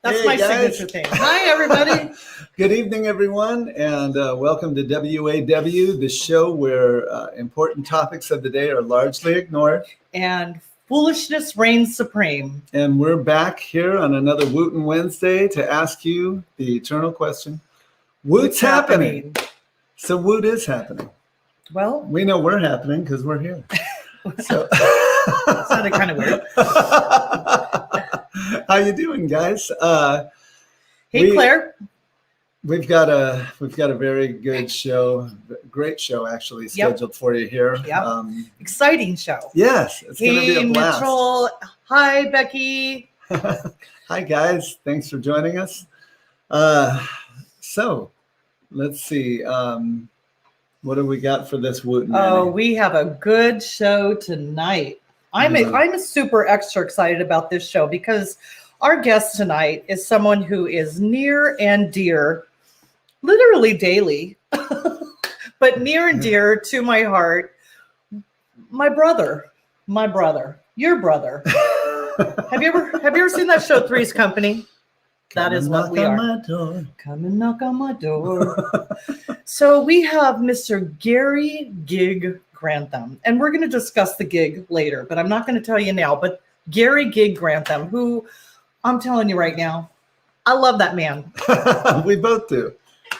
That's my signature thing. Hi, everybody. Good evening, everyone, and welcome to WAW, the show where important topics of the day are largely ignored. And foolishness reigns supreme. And we're back here on another Woot and Wednesday to ask you the eternal question, Woot's happening? So Woot is happening. Well, we know we're happening because we're here. So that sounded kind of weird. How you doing, guys? Hey, Claire. We've got a very good show, great show actually scheduled for you here. Yep. Exciting show. Yes, it's going to be a blast. Mitchell. Hi, Becky. Hi, guys. Thanks for joining us. So let's see. What do we got for this Woot? Oh, we have a good show tonight. I'm super extra excited about this show because our guest tonight is someone who is near and dear, literally daily, but near and dear to my heart. My brother, your brother. Have you ever seen that show Three's Company? That is what we are. Come and knock on my door. So we have Mr. Gary Gig Grantham, and we're going to discuss the gig later, but I'm not going to tell you now. But Gary Gig Grantham, who I'm telling you right now, I love that man. We both do.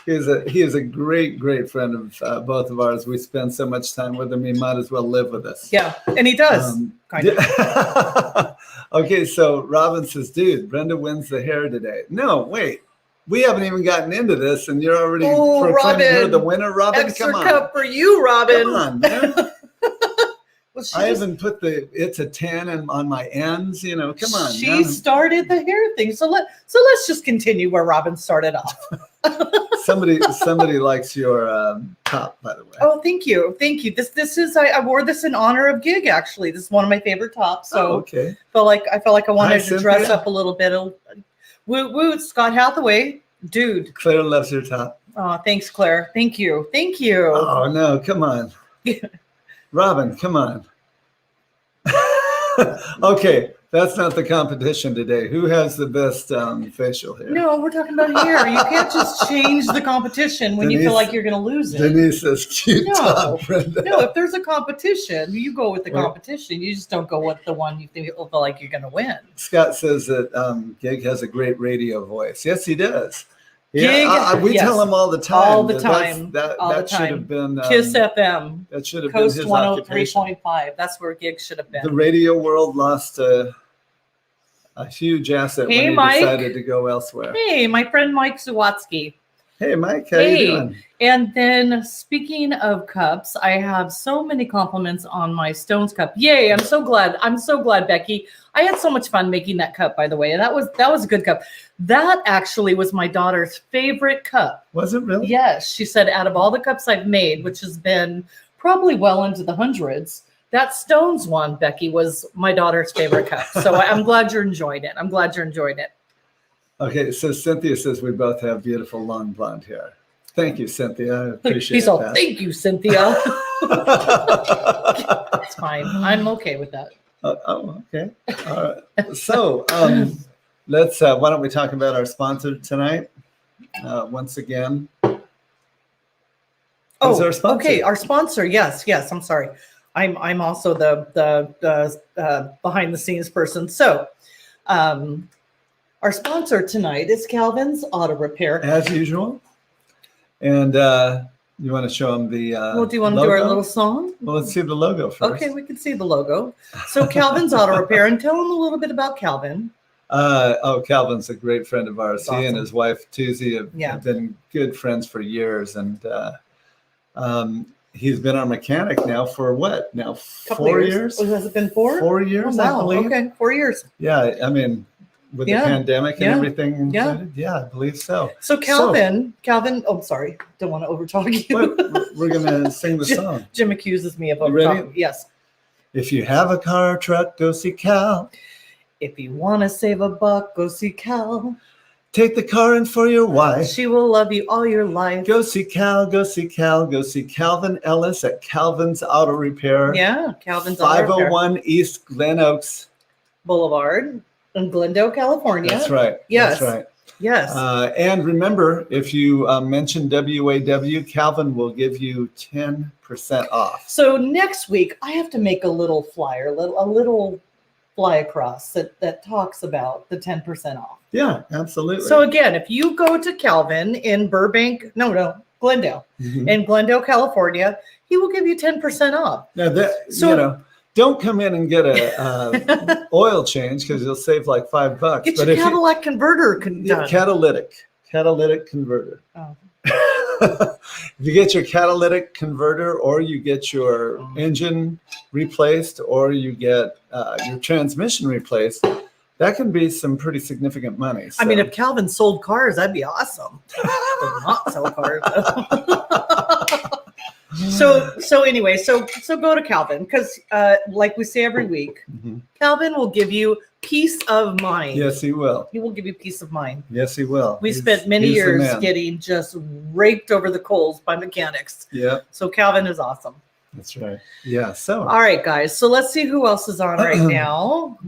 He is a great friend of both of ours. We spend so much time with him. He might as well live with us. Yeah, and he does. Kind of. Okay, so Robin says, dude, Brenda wins the hair today. No, wait. We haven't even gotten into this, and you're already proclaiming her the winner, Robin. Extra cup for you, Robin. Come on, man. Well, I haven't put it's a 10 on my ends. You know, come on. She started the hair thing, so let's just continue where Robin started off. Somebody likes your top, by the way. Oh, thank you. This is I wore this in honor of Gig. Actually, this is one of my favorite tops. So okay. I felt like I wanted to dress Cynthia. up a little bit. Woot, Scott Hathaway, dude. Claire loves your top. Oh, thanks, Claire. Thank you. Oh no, come on, Robin, come on. Okay, that's not the competition today. Who has the best facial hair? No, we're talking about hair. You can't just change the competition when you feel like you're going to lose it. Denise says cute top, Brenda. No, if there's a competition, you go with the competition. You just don't go with the one you feel like you're going to win. Scott says that Gig has a great radio voice. Yes, he does. Yeah, we tell him all the time. All the time. That should have been Kiss FM. That should have Coast been his occupation. 103.5. That's where Gig should have been. The radio world lost a huge asset when he decided to go elsewhere. Hey, my friend Mike Zawatsky. Hey, Mike, how you doing? And then speaking of cups, I have so many compliments on my Stones cup. Yay, I'm so glad, Becky. I had so much fun making that cup, by the way. And that was a good cup. That actually was my daughter's favorite cup. Was it really? Yes. She said out of all the cups I've made, which has been probably well into the hundreds, that Stones one, Becky, was my daughter's favorite cup. So I'm glad you're enjoying it. Okay, so Cynthia says we both have beautiful long blonde hair. Thank you, Cynthia. I appreciate that. Thank you, Cynthia. It's fine. I'm okay with that. Okay. All right. So let's. Why don't we talk about our sponsor tonight? Once again. Oh, our sponsor? Okay. Our sponsor. Yes. I'm sorry. I'm also the behind the scenes person. So, our sponsor tonight is Calvin's Auto Repair, as usual. And you want to show them the do you want to do our little song? Well, let's see the logo first. Okay, we can see the logo. So Calvin's Auto Repair, and tell them a little bit about Calvin. Calvin's a great friend of ours. Awesome. He and his wife Tuzi have been good friends for years, and he's been our mechanic now for what? Now 4 years? Has it been 4? 4 years, I believe. Okay, 4 years. Yeah, I mean, with the pandemic and everything included. Yeah, I believe so. So Calvin, oh, sorry, don't want to overtalk you. We're going to sing the song. Jim accuses me of overtalking. Yes. If you have a car or truck, go see Cal. If you want to save a buck, go see Cal. Take the car in for your wife. She will love you all your life. Go see Cal, go see Cal, go see Calvin Ellis at Calvin's Auto Repair. Yeah, Calvin's Auto Repair. 501 East Glen Oaks Boulevard. In Glendale, California. That's right. Yes. That's right. Yes. And remember, if you mention WAW, Calvin will give you 10% off. So next week, I have to make a little flyer, a little fly across that talks about the 10% off. Yeah, absolutely. So again, if you go to Calvin in Glendale, in Glendale, California, he will give you 10% off. Now that, don't come in and get a oil change because you'll save like $5. Get your Cadillac converter done. Catalytic converter. Oh. If you get your catalytic converter, or you get your engine replaced, or you get your transmission replaced, that can be some pretty significant money. So. I mean, if Calvin sold cars, that'd be awesome. But not sell cars. So anyway, so go to Calvin because, like we say every week, Calvin will give you peace of mind. Yes, he will. He will give you peace of mind. Yes, he will. We spent many years getting just raked over the coals by mechanics. Yeah. So Calvin is awesome. That's right. Yeah. So. All right, guys. So let's see who else is on right now.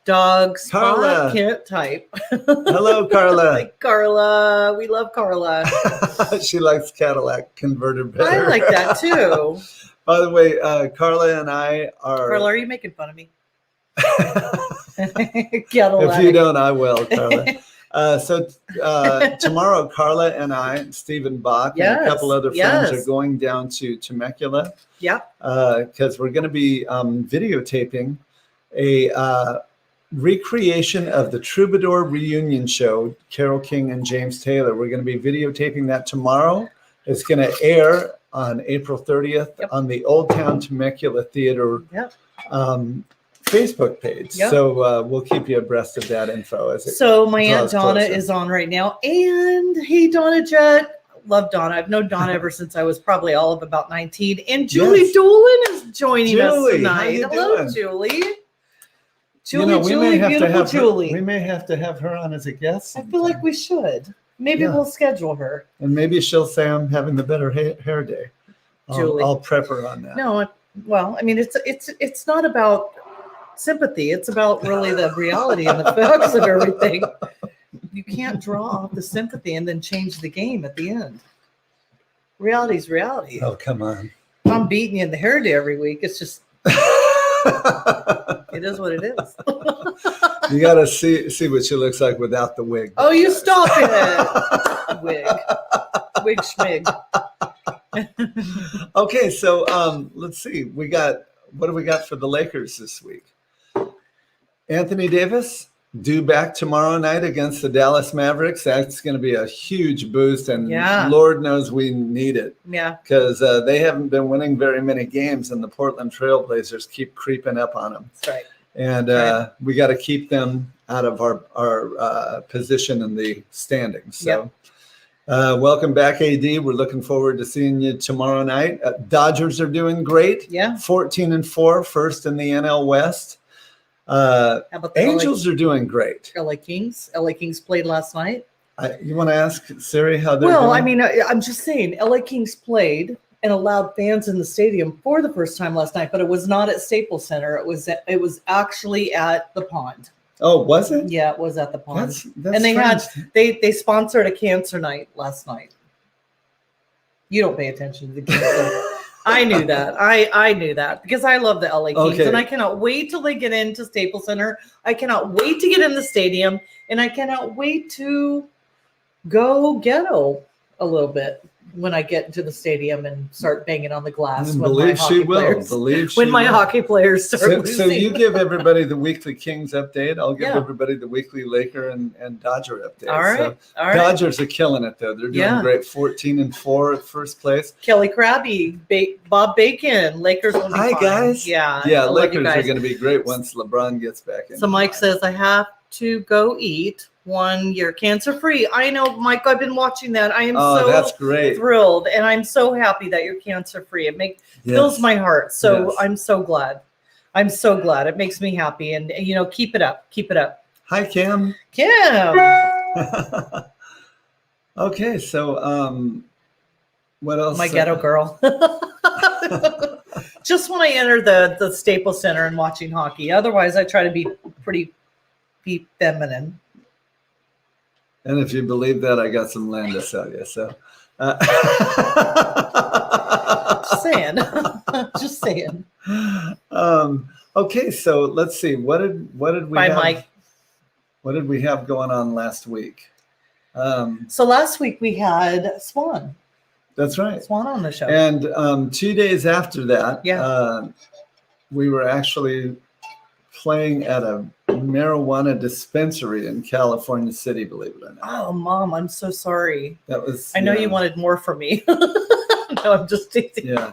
Dog Spot Carla. Can't type. Hello, Carla. Like Carla. We love Carla. She likes Cadillac converter better. I like that too. By the way, Carla and I are. Carla, are you making fun of me? If you don't, I will, Carla. So tomorrow, Carla and I, Stephen Bach, and a couple other friends are going down to Temecula. Yeah. Because we're going to be videotaping a recreation of the Troubadour reunion show, Carole King and James Taylor. We're going to be videotaping that tomorrow. It's going to air on April 30th on the Old Town Temecula Theater Facebook page. So we'll keep you abreast of that info. So my Aunt Donna is on right now. And hey, Donna Jet. Love Donna. I've known Donna ever since I was probably all of about 19. And Julie Dolan is joining us tonight. Hello, Julie. Julie. We may have to have her on as a guest sometime. I feel like we should. Maybe we'll schedule her. And maybe she'll say I'm having the better hair day. Julie. I'll prep her on that. No, well, I mean, it's not about sympathy. It's about really the reality and the facts of everything. You can't draw off the sympathy and then change the game at the end. Reality's reality. Oh, come on. I'm beating you in the hair day every week. It's just... It is what it is. You got to see what she looks like without the wig. Oh, you stop it. Wig schmig. Okay, so let's see. What do we got for the Lakers this week? Anthony Davis due back tomorrow night against the Dallas Mavericks. That's going to be a huge boost, and Lord knows we need it. Yeah, because they haven't been winning very many games, and the Portland Trailblazers keep creeping up on them. That's right. And we got to keep them out of our position in the standings. So welcome back, AD. We're looking forward to seeing you tomorrow night. Dodgers are doing great. Yeah, 14-4, first in the NL West. How about the Angels are doing great. LA Kings played last night. You want to ask Siri how they're doing? Well, I mean, I'm just saying LA Kings played and allowed fans in the stadium for the first time last night, but it was not at Staples Center. It was actually at the Pond. Oh, was it? Yeah, it was at the Pond. That's and they strange. they sponsored a cancer night last night. You don't pay attention to the game. I knew that. I knew that because I love the LA Kings, and I cannot wait till they get into Staples Center. I cannot wait to get in the stadium, and I cannot wait to go ghetto a little bit when I get into the stadium and start banging on the glass. Believe she will. When my hockey players start losing. So you give everybody the weekly Kings update. I'll give everybody the weekly Laker and Dodger update. All right. So Dodgers are killing it, though. They're doing great. 14-4 at first place. Kelly Krabby, Bob Bacon. Lakers will be fine. Hi, guys. Yeah, Lakers are going to be great once LeBron gets back in. So Mike says, I have to go eat 1 year cancer-free. I know, Mike, I've been watching that. I am that's great. Thrilled, and I'm so happy that you're cancer-free. It fills my heart. So I'm so glad. I'm so glad. It makes me happy, and keep it up. Keep it up. Hi, Kim. Kim. Okay, so what else? My ghetto girl. Just when I enter the Staples Center and watching hockey. Otherwise, I try to be pretty be feminine. And if you believe that, I got some land to sell you. So, Just saying. Just saying. Okay, so let's see. What did we Bye, have? Mike. What did we have going on last week? So last week we had Swan. That's right. Swan on the show. And 2 days after that, we were actually playing at a marijuana dispensary in California City, believe it or not. Oh, Mom, I'm so sorry. That was. I know you wanted more from me. No, I'm just teasing. Yeah.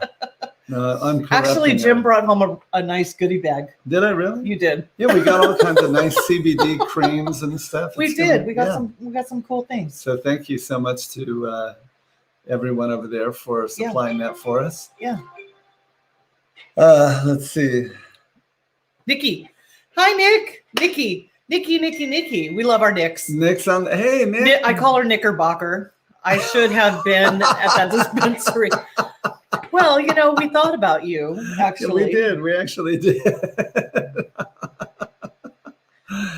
No, I'm actually, Jim brought home a nice goodie bag. Did I really? You did. Yeah, we got all kinds of nice CBD creams and stuff. We did. We got some cool things. So thank you so much to everyone over there for supplying that for us. Yeah. Let's see. Nikki. Hi, Nick. Nikki. Nikki. We love our Nicks. Nick's on. Hey, Nick. I call her Knickerbocker. I should have been at that dispensary. Well, you know, we thought about you, actually. Yeah, we did. We actually did.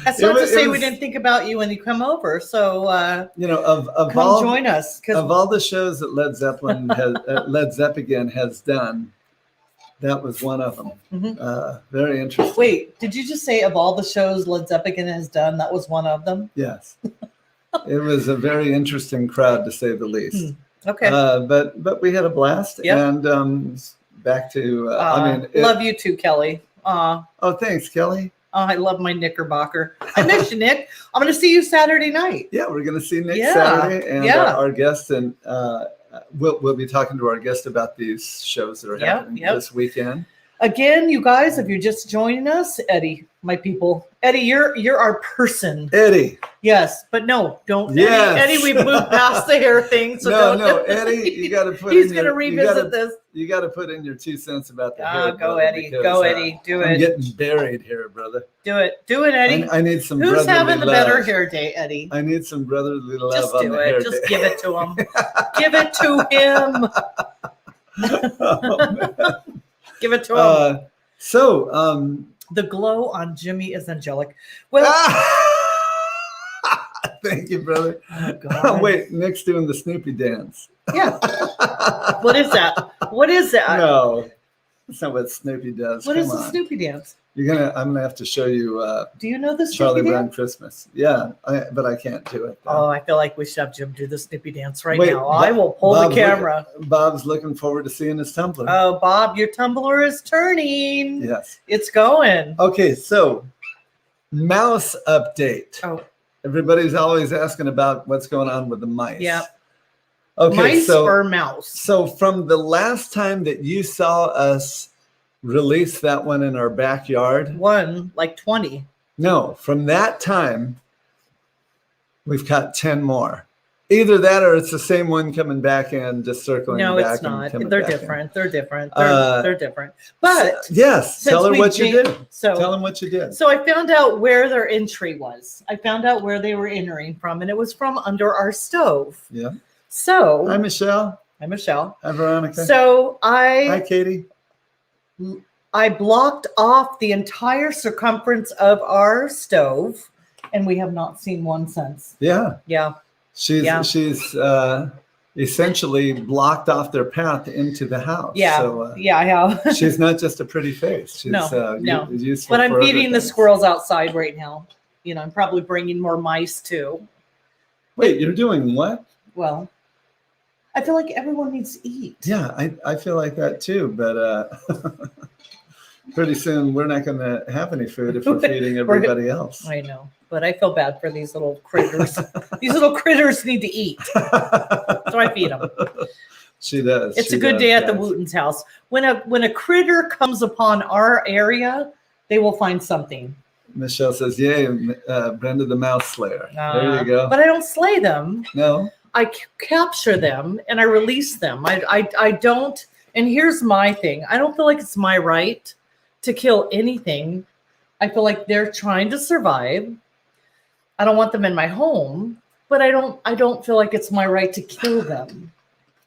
That's not to say we didn't think about you when you come over. So, you know, of come all, join us. Of all the shows that Led Zeppelin has done, that was one of them. Mm-hmm. Very interesting. Wait, did you just say of all the shows Led Zeppelin has done, that was one of them? Yes. It was a very interesting crowd, to say the least. Okay. But we had a blast. Yep. And back to, love you too, Kelly. Oh, thanks, Kelly. I love my Knickerbocker. I miss you, Nick. I'm going to see you Saturday night. Yeah, we're going to see Nick Saturday. And our guest, and we'll be talking to our guest about these shows that are happening this weekend. Again, you guys, if you're just joining us, Eddie, my people, Eddie, you're our person. Eddie. Yes, but no, don't. Yes. Eddie, we moved past the hair thing. So no, Eddie, you got to put. He's going to revisit this. You got to put in your 2 cents about the hair. Go, Eddie. Go, Eddie. Do it. I'm getting buried here, brother. Do it, Eddie. I need some. Who's having the love. better hair day, Eddie? I need some brotherly love. Just on do the it. Hair Just day. give it to him. Give it to him. Oh, give it to him. So, the glow on Jimmy is angelic. Well, thank you, brother. Oh, God. Wait, Nick's doing the Snoopy dance. Yeah. What is that? What is that? No, that's not what Snoopy does. What is the Snoopy dance? I'm gonna have to show you. Do you know the Snoopy Charlie dance? Brown Christmas? Yeah, but I can't do it. Oh, I feel like we should have Jim do the Snoopy dance right now. I will pull the camera. Bob's looking forward to seeing his tumbler. Oh, Bob, your tumbler is turning. Yes, it's going. Okay, so mouse update. Oh, everybody's always asking about what's going on with the mice. Yeah. Okay, mice or mouse? So from the last time that you saw us release that one in our backyard, like 20. No, from that time, we've got 10 more. Either that or it's the same one coming back in, just circling back. No, it's not. They're different. They're different. They're different. But yes, tell her what you did. So tell them what you did. So I found out where their entry was. I found out where they were entering from, and it was from under our stove. Yeah. So hi, Michelle. Hi, Michelle. Hi, Veronica. So hi, Katie. I blocked off the entire circumference of our stove, and we have not seen one since. Yeah. Yeah. She's essentially blocked off their path into the house. Yeah. So, I have. She's not just a pretty face. She's, no. Useful. But I'm feeding the squirrels outside right now. You know, I'm probably bringing more mice too. Wait, you're doing what? Well, I feel like everyone needs to eat. Yeah, I feel like that too. But pretty soon we're not going to have any food if we're feeding everybody else. I know, but I feel bad for these little critters. These little critters need to eat, so I feed them. She does. It's a good day at the Wooten's house. When a critter comes upon our area, they will find something. Michelle says, "Yay, Brenda the Mouse Slayer." There you go. But I don't slay them. No. I capture them and I release them. I don't. And here's my thing. I don't feel like it's my right to kill anything. I feel like they're trying to survive. I don't want them in my home, but I don't feel like it's my right to kill them.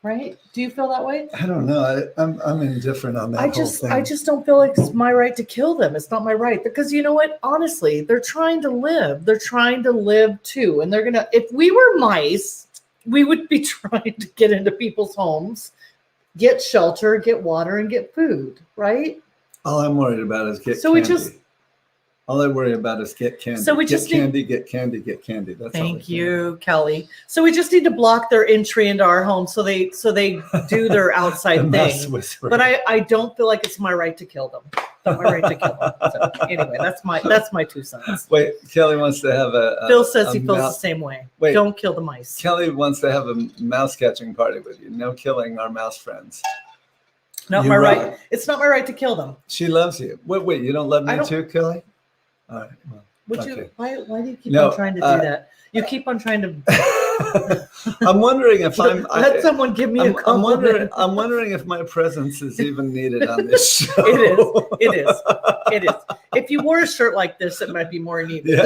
Right? Do you feel that way? I don't know. I'm indifferent on that whole thing. I just don't feel like it's my right to kill them. It's not my right, because you know what? Honestly, they're trying to live. They're trying to live too. And they're gonna, if we were mice, we would be trying to get into people's homes, get shelter, get water, and get food, right? All I'm worried about is get candy. All I worry about is get candy. So we just get candy. That's Thank you, Kelly. So we just need to block their entry into our home so they do their outside thing. But I don't feel like it's my right to kill them. Not my right to kill them. So anyway, that's my 2 cents. Wait, Kelly wants to have a Phil says he feels the same way. Wait, don't kill the mice. Kelly wants to have a mouse catching party with you. No killing our mouse friends. Not my right. It's not my right to kill them. She loves you. Wait, you don't love me too, Kelly? All right. Well, Would you? Why do you keep on trying to do that? You keep on trying to. I'm wondering if let someone give me a compliment. I'm wondering if my presence is even needed on this show. It is. If you wore a shirt like this, it might be more needed.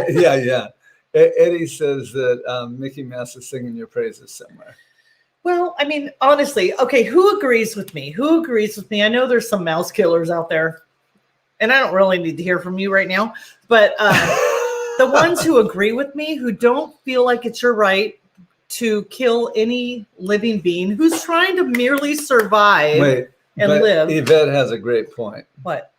Yeah. Eddie says that Mickey Mouse is singing your praises somewhere. Well, I mean, honestly, okay, who agrees with me? I know there's some mouse killers out there. And I don't really need to hear from you right now, but the ones who agree with me, who don't feel like it's your right to kill any living being who's trying to merely survive and live. Yvette has a great point. What?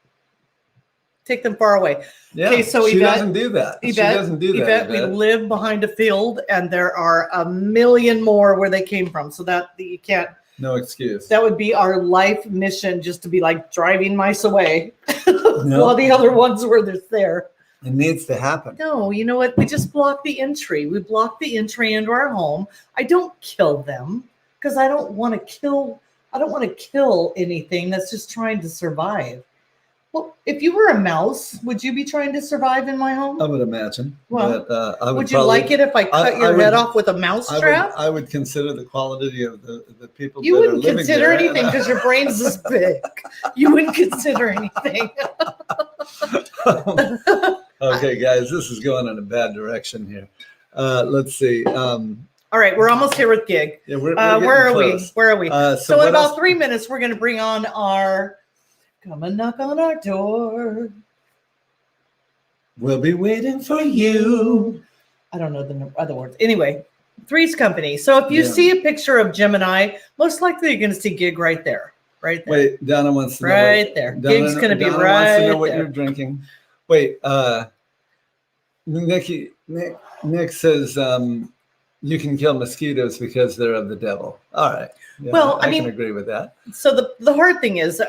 Take them far away. Yeah, okay, so she doesn't do that. Yvette, we live behind a field, and there are a million more where they came from. So that you can't. No excuse. That would be our life mission, just to be like driving mice away while the other ones were there. It needs to happen. No, you know what? We just block the entry. We block the entry into our home. I don't kill them because I don't want to kill anything that's just trying to survive. Well, if you were a mouse, would you be trying to survive in my home? I would imagine. Well, but, would you like it if I cut your head off with a mouse trap? I would consider the quality of the people. You wouldn't consider anything because your brain's this big. You wouldn't consider anything. Okay, guys, this is going in a bad direction here. Let's see. All right, we're almost here with Gig. Yeah, we're where are close. we? Where are we? So in about 3 minutes, we're going to bring on our. Come and knock on our door. We'll be waiting for you. I don't know the other words. Anyway, Three's Company. So if you see a picture of Gemini, most likely you're going to see Gig right there. Right there. Wait, Donna wants to know. Right there. Gig's going to be Donna right wants to know what there. you're drinking. Wait, Nick says you can kill mosquitoes because they're of the devil. All right. Yeah, well, I can agree with that. So the hard thing is,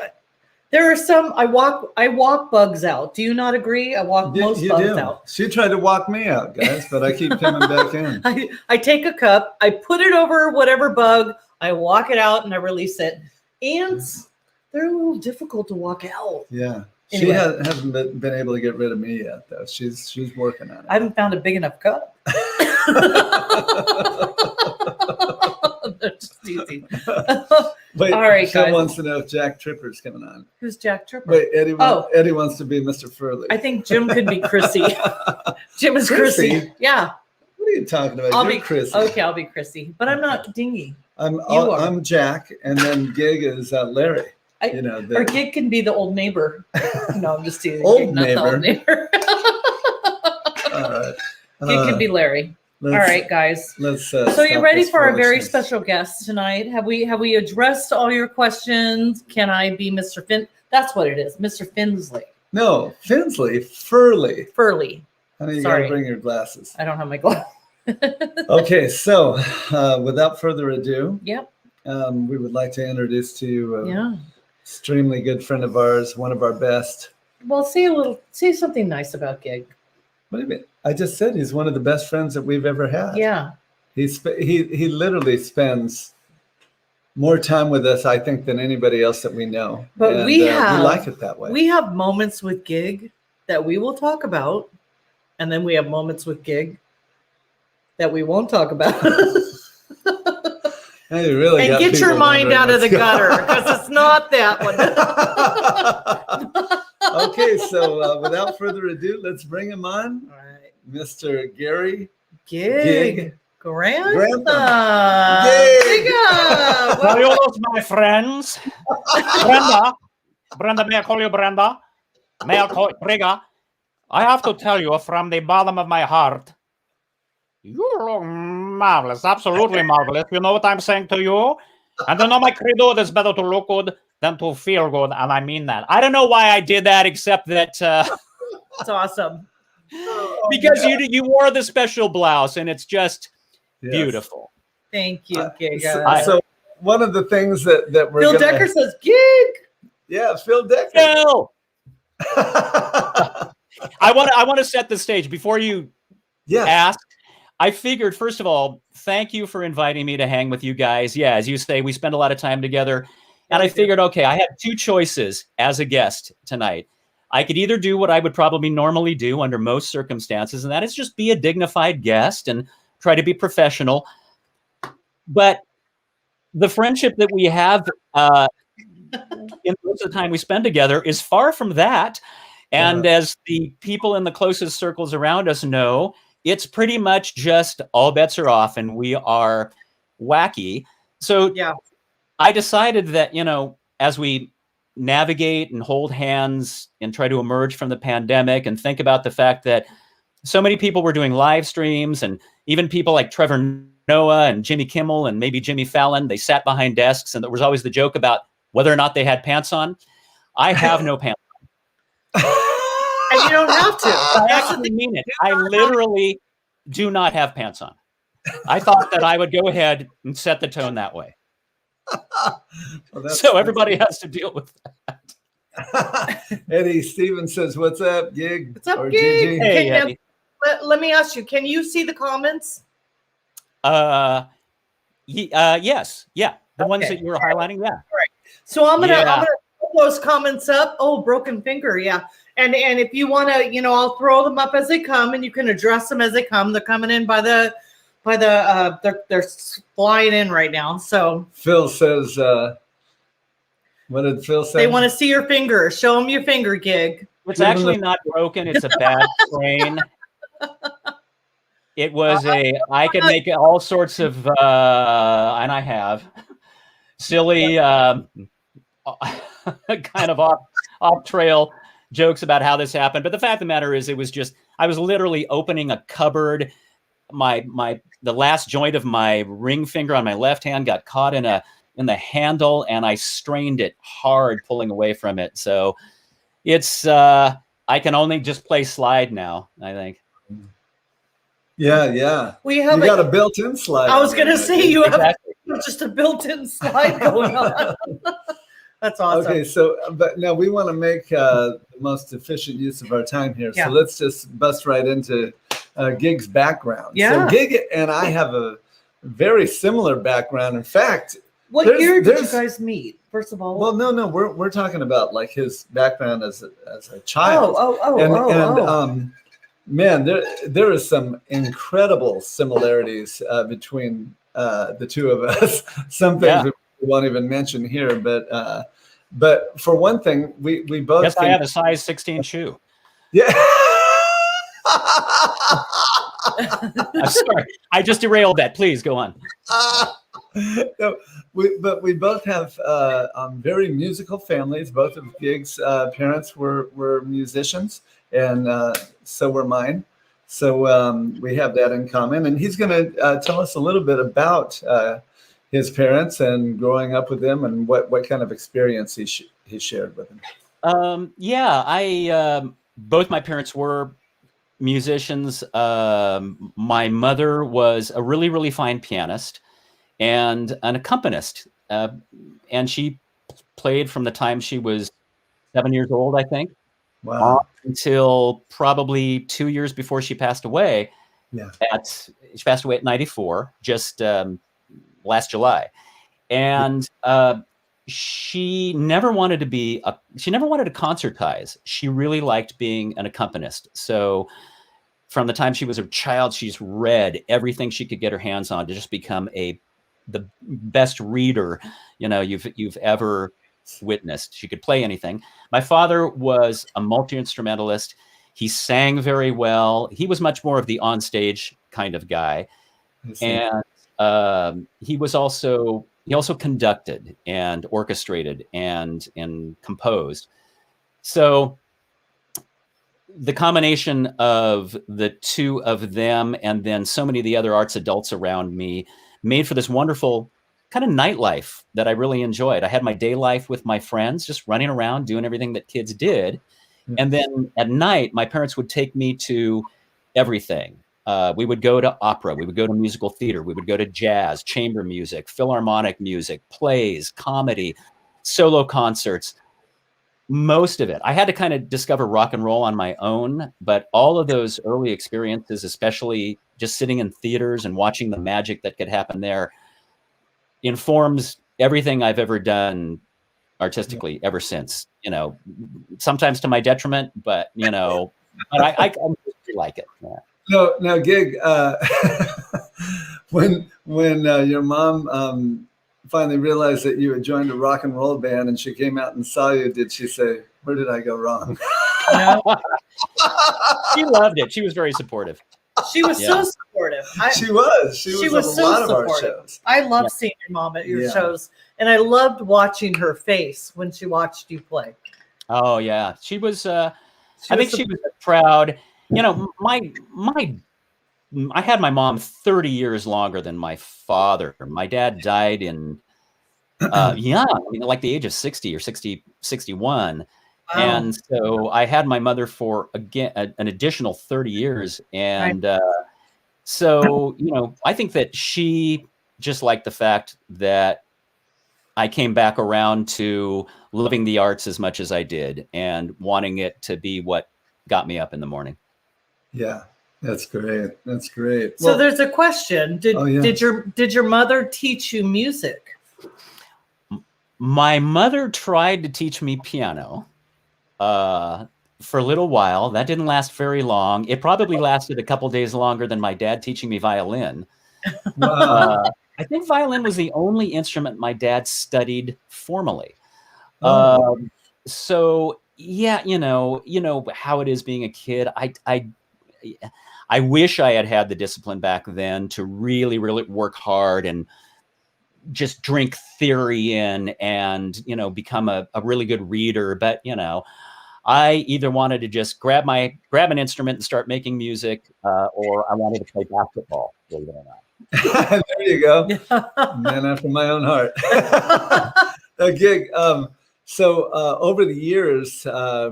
there are some I walk bugs out. Do you not agree? I walk most bugs out. She tried to walk me out, guys, but I keep coming back in. I take a cup, I put it over whatever bug, I walk it out, and I release it. Ants, they're a little difficult to walk out. Yeah. Anyway. She hasn't been able to get rid of me yet, though. She's working on it. I haven't found a big enough cup. That's just easy. Wait, all right, Phil guys. wants to know if Jack Tripper's coming on. Who's Jack Tripper? Wait, Eddie wants to be Mr. Furley. I think Jim could be Chrissy. Jim is Chrissy. Yeah. What are you talking about? I'll You're be Chrissy. Okay, I'll be Chrissy, but I'm not Dingy. I'm Jack, and then Gig is Larry. Or Gig can be the old neighbor. No, I'm just teasing. Old Gig, neighbor. Not the old neighbor. All right. Gig can be Larry. All right, guys. So you're ready for our very special guest tonight? Have we addressed all your questions? Can I be Mr. Fin? That's what it is, Mr. Finsley. No, Finsley, Furley. Honey, you gotta bring your glasses. I don't have my glasses. Okay, so without further ado, yep. We would like to introduce to you yeah. Extremely good friend of ours, one of our best. Well, say something nice about Gig. What do you mean? I just said he's one of the best friends that we've ever had. Yeah. He literally spends more time with us, I think, than anybody else that we know. But we like it that way. We have moments with Gig that we will talk about, and then we have moments with Gig that we won't talk about. Hey, you really and get your mind out of the gutter, because it's not that one. Okay, so without further ado, let's bring him on. All right. Mr. Gary Gig Grantham. Yay! Saludos, my friends. Brenda, may I call you Brenda? May I call you Brega? I have to tell you from the bottom of my heart, you look marvelous, absolutely marvelous. You know what I'm saying to you? And you know my credo, it's better to look good than to feel good, and I mean that. I don't know why I did that, except that That's awesome. because you wore the special blouse, and it's just beautiful. Thank you, Giga. So one of the things that we're Phil Decker says, gig. Yeah, Phil Decker. Phil! I want to set the stage before you ask. I figured, first of all, thank you for inviting me to hang with you guys. Yeah, as you say, we spend a lot of time together. And I figured, okay, I have two choices as a guest tonight. I could either do what I would probably normally do under most circumstances, and that is just be a dignified guest and try to be professional. But the friendship that we have in most of the time we spend together is far from that. And as the people in the closest circles around us know, it's pretty much just all bets are off and we are wacky. So I decided that, as we navigate and hold hands and try to emerge from the pandemic and think about the fact that so many people were doing live streams, and even people like Trevor Noah and Jimmy Kimmel and maybe Jimmy Fallon, they sat behind desks and there was always the joke about whether or not they had pants on. I have no pants on. And you don't have to. I actually mean it. I literally do not have pants on. I thought that I would go ahead and set the tone that way. So everybody has to deal with that. Eddie Stevens says, "What's up, Gig?" What's up, or Gig? GG? Hey, Eddie. Let me ask you, can you see the comments? Yes. Yeah. The ones that you were highlighting. Yeah. Right. So I'm gonna put those comments up. Oh, broken finger. Yeah. And if you want to, I'll throw them up as they come, and you can address them as they come. They're coming in they're flying in right now. So Phil says, what did Phil say? They want to see your finger. Show them your finger, Gig. It's actually not broken. It's a bad sprain. It was I could make all sorts of, and I have, silly, kind of off trail jokes about how this happened. But the fact of the matter is, I was literally opening a cupboard. The last joint of my ring finger on my left hand got caught in the handle, and I strained it hard pulling away from it. So it's, I can only just play slide now, I think. Yeah. You got a built-in slide. I was going to say you have just a built-in slide going on. That's awesome. Okay, so but now we want to make the most efficient use of our time here. Yeah. So let's just bust right into Gig's background. Yeah. So Gig and I have a very similar background. In fact, what year did you guys meet? First of all, well, no, we're talking about like his background as a child. Man, there is some incredible similarities between the two of us. Some things we won't even mention here, but for one thing, we both. Yes, I have a size 16 shoe. Yeah. I'm sorry, I just derailed that. Please go on. No, we both have very musical families. Both of Gig's parents were musicians, and so were mine. So we have that in common. And he's going to tell us a little bit about his parents and growing up with them, and what kind of experience he shared with them. Both my parents were musicians. My mother was a really, really fine pianist and an accompanist. And she played from the time she was 7 years old, I think. Wow. Until probably 2 years before she passed away. Yeah. She passed away at 94, just last July. And she never wanted to concertize. She really liked being an accompanist. So from the time she was a child, she's read everything she could get her hands on to just become the best reader, you've ever witnessed. She could play anything. My father was a multi-instrumentalist. He sang very well. He was much more of the onstage kind of guy. And he also conducted and orchestrated and composed. So the combination of the two of them and then so many of the other arts adults around me made for this wonderful kind of nightlife that I really enjoyed. I had my day life with my friends, just running around, doing everything that kids did. And then at night, my parents would take me to everything. We would go to opera. We would go to musical theater. We would go to jazz, chamber music, philharmonic music, plays, comedy, solo concerts. Most of it. I had to kind of discover rock and roll on my own, but all of those early experiences, especially just sitting in theaters and watching the magic that could happen there, informs everything I've ever done artistically ever since. You know, sometimes to my detriment, but you know, but I like it. Yeah. No, Gig. When your mom finally realized that you had joined a rock and roll band and she came out and saw you, did she say, "Where did I go wrong?" She loved it. She was very supportive. She was so supportive. She was so lot supportive. Of our shows. I love seeing your mom at your shows, and I loved watching her face when she watched you play. Oh yeah, she was. I think she was proud. You know, I had my mom 30 years longer than my father. My dad died in young, I mean, like the age of 60 or 61. Wow. And so I had my mother for an additional 30 years. And so, you know, I think that she just liked the fact that I came back around to loving the arts as much as I did and wanting it to be what got me up in the morning. Yeah. That's great. That's great. So there's a question. Did your mother teach you music? My mother tried to teach me piano for a little while. That didn't last very long. It probably lasted a couple days longer than my dad teaching me violin. Wow. I think violin was the only instrument my dad studied formally. So yeah, you know how it is being a kid. I wish I had had the discipline back then to really, really work hard and just drink theory in and, you know, become a really good reader. But, you know, I either wanted to just grab an instrument and start making music, or I wanted to play basketball, believe it or not. There you go. Man after my own heart. A Gig. So over the years,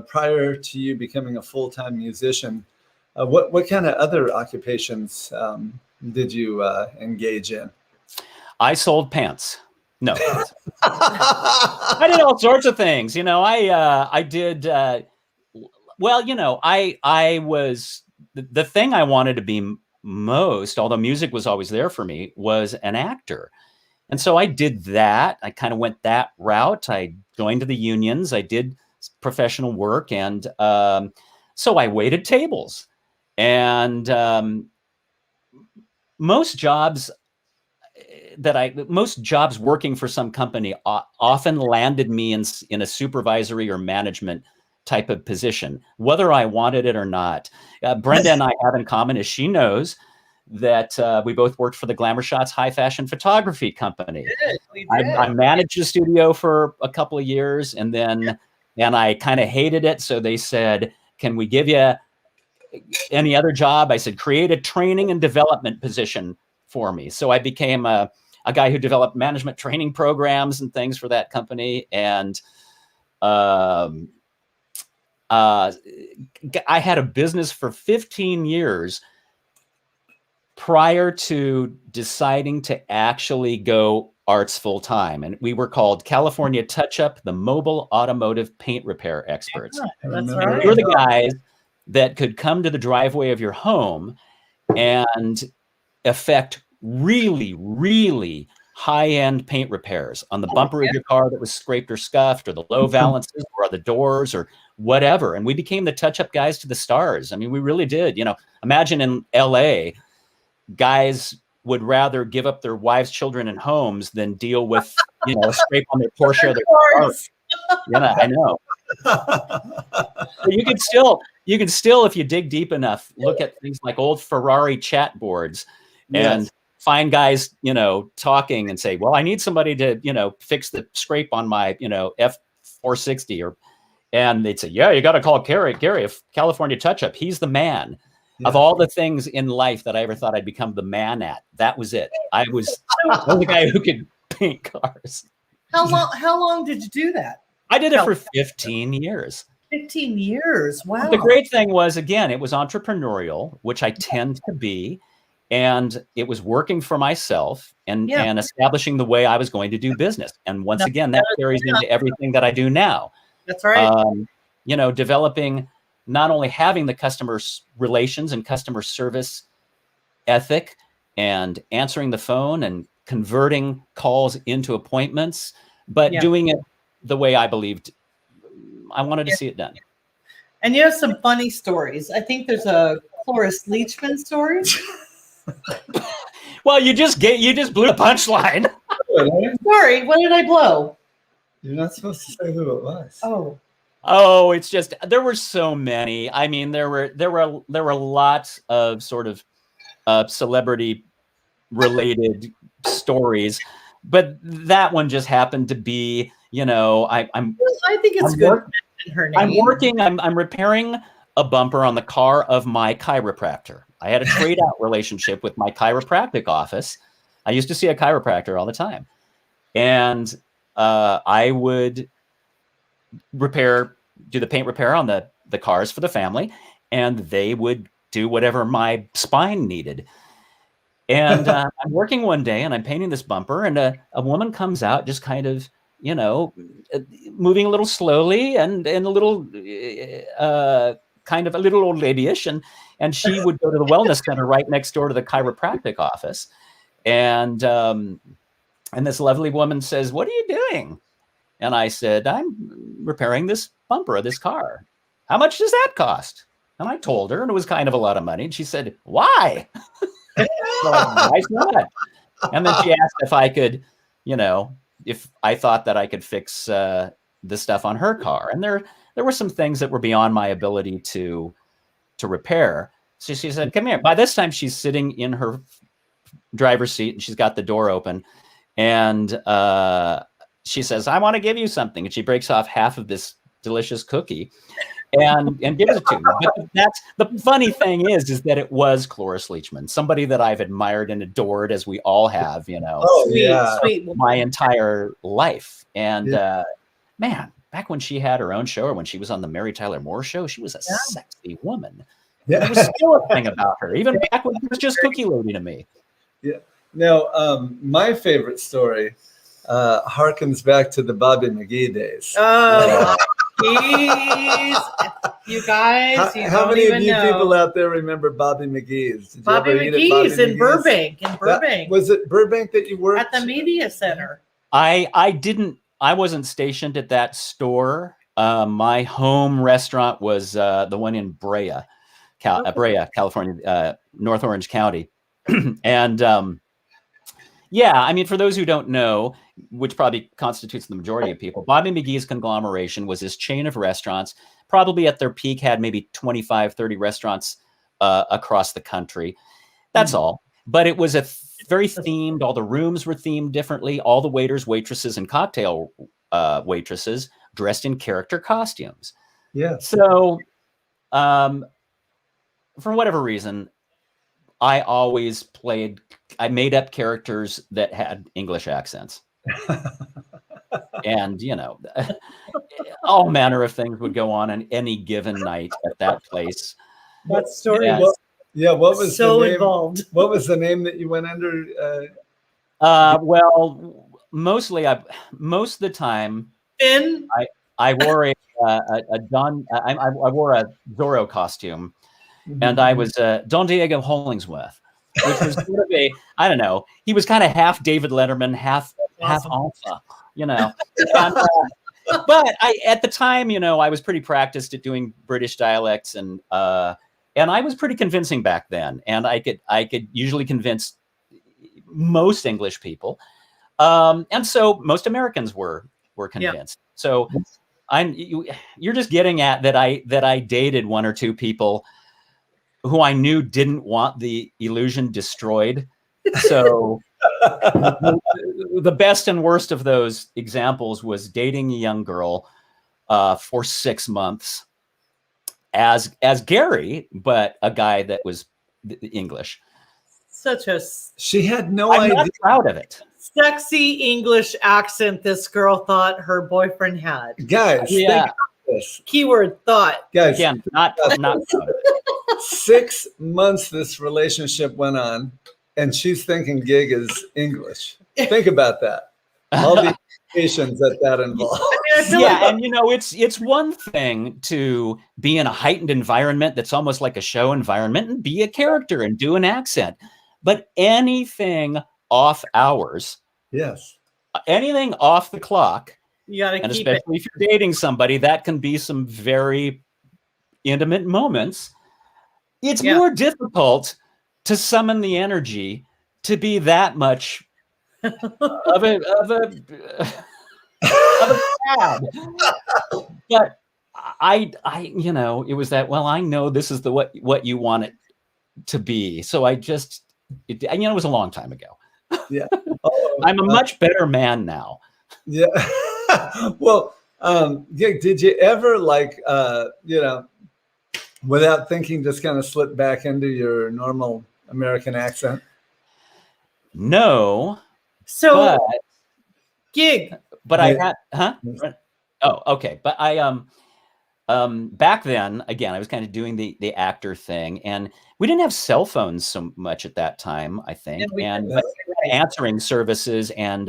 prior to you becoming a full-time musician, what kind of other occupations did you engage in? I sold pants. No, I did all sorts of things. You know, I did. Well, you know, I was the thing I wanted to be most, although music was always there for me, was an actor. And so I did that. I kind of went that route. I joined the unions. I did professional work, and so I waited tables. And most jobs working for some company often landed me in a supervisory or management type of position, whether I wanted it or not. Brenda and I have in common is she knows that we both worked for the Glamour Shots high fashion photography company. We did. I managed a studio for a couple of years, and I kind of hated it. So they said, "Can we give you any other job?" I said, "Create a training and development position for me." So I became a guy who developed management training programs and things for that company. And I had a business for 15 years prior to deciding to actually go arts full time. And we were called California Touch Up, the mobile automotive paint repair experts. That's right. We were the guys that could come to the driveway of your home and effect really, really high-end paint repairs on the bumper of your car that was scraped or scuffed, or the low valances, or the doors, or whatever. And we became the touch-up guys to the stars. I mean, we really did. You know, imagine in LA, guys would rather give up their wives, children, and homes than deal with, you know, a scrape on their Porsche or their car. Yeah, I know. So you can still, if you dig deep enough, look at things like old Ferrari chat boards and find guys, talking and say, well, I need somebody to, fix the scrape on my, F460 and they'd say, yeah, you got to call Gary of California Touch Up. He's the man. Yeah. Of all the things in life that I ever thought I'd become the man at, that was it. I was the guy who could paint cars. How long did you do that? I did it for 15 years. 15 years. Wow. The great thing was, again, it was entrepreneurial, which I tend to be. And it was working for myself and establishing the way I was going to do business. And once again, that carries into everything that I do now. That's right. Developing, not only having the customer relations and customer service ethic and answering the phone and converting calls into appointments, but doing it the way I believed I wanted to see it done. And you have some funny stories. I think there's a Cloris Leachman story. Well, you just blew the punchline. Sorry, what did I blow? You're not supposed to say who it was. Oh, it's just there were so many. I mean, there were lots of sort of celebrity related stories, but that one just happened to be, I think it's good to mention her name. I'm repairing a bumper on the car of my chiropractor. I had a trade out relationship with my chiropractic office. I used to see a chiropractor all the time. And I would do the paint repair on the cars for the family, and they would do whatever my spine needed. And I'm working one day and I'm painting this bumper, and a woman comes out just kind of, moving a little slowly and a little kind of a little old ladyish, and she would go to the wellness center right next door to the chiropractic office. And this lovely woman says, "What are you doing?" And I said, "I'm repairing this bumper of this car." "How much does that cost?" And I told her, and it was kind of a lot of money. And she said, "Why?" Why not? And then she asked if I could, if I thought that I could fix the stuff on her car. And there were some things that were beyond my ability to repair. So she said, "Come here." By this time, she's sitting in her driver's seat and she's got the door open. And she says, "I want to give you something." And she breaks off half of this delicious cookie and gives it to me. But that's the funny thing is that it was Cloris Leachman, somebody that I've admired and adored, as we all have, sweet my entire life. And man, back when she had her own show, or when she was on the Mary Tyler Moore Show, she was a sexy woman. Yeah. There was still a thing about her, even back when she was just Cookie Lady to me. Yeah. Now, my favorite story harkens back to the Bobby McGee days. Oh, geez. You guys, how many of you people out there remember Bobby McGee's? Bobby McGee's in Burbank. Was it Burbank that you worked at the media center? I wasn't stationed at that store. My home restaurant was the one in Brea, California, North Orange County. And I mean, for those who don't know, which probably constitutes the majority of people, Bobby McGee's conglomeration was this chain of restaurants, probably at their peak had maybe 25, 30 restaurants across the country. That's all. But it was very themed. All the rooms were themed differently. All the waiters, waitresses, and cocktail waitresses dressed in character costumes. Yeah. So for whatever reason, I made up characters that had English accents. And, all manner of things would go on any given night at that place. That story what was so the name, involved. What was the name that you went under? Well, most of the time, Finn? I wore I wore a Zorro costume, and I was Don Diego Hollingsworth, which was sort of I don't know. He was kind of half David Letterman, half alpha, And, but at the time, I was pretty practiced at doing British dialects, and I was pretty convincing back then, and I could usually convince most English people, and so most Americans were convinced. Yeah. So you're just getting at that I dated one or two people who I knew didn't want the illusion destroyed. So I So the best and worst of those examples was dating a young girl for 6 months as Gary, but a guy that was English. She had no I'm idea. not proud of it. Sexy English accent this girl thought her boyfriend had. Guys, think about this. Keyword thought. Guys, again, not proud of it. 6 months this relationship went on, and she's thinking gig is English. Think about that. All the implications that involves. Yeah, and it's one thing to be in a heightened environment that's almost like a show environment and be a character and do an accent. But anything off hours, yes, anything off the clock, you gotta and keep especially if you're dating somebody, that can be some very intimate moments. It's more difficult to summon the energy to be that much of a bad. But I it was that, well, I know this is what you want it to be. So I just, it was a long time ago. Yeah. I'm a much better man now. Yeah. Well, did you ever without thinking, just kind of slip back into your normal American accent? No. So gig. But I had, Oh, okay. But I back then, again, I was kind of doing the actor thing, and we didn't have cell phones so much at that time, I think, and answering services and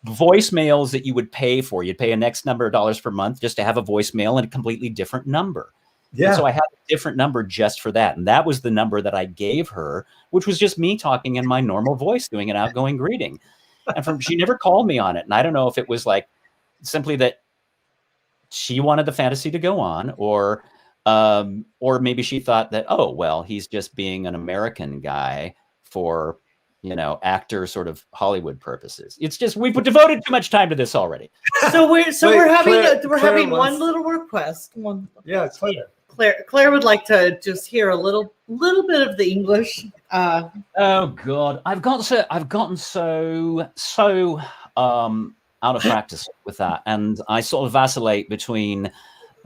voicemails that you would pay for. You'd pay a next number of dollars per month just to have a voicemail and a completely different number. Yeah. And so I had a different number just for that, and that was the number that I gave her, which was just me talking in my normal voice, doing an outgoing greeting. And she never called me on it, and I don't know if it was like simply that she wanted the fantasy to go on, or maybe she thought that, oh, well, he's just being an American guy for, actor sort of Hollywood purposes. It's just, we've devoted too much time to this already. So we're having one little request. Yeah, Claire would like to just hear a little bit of the English. Oh God, I've gotten so out of practice with that, and I sort of vacillate between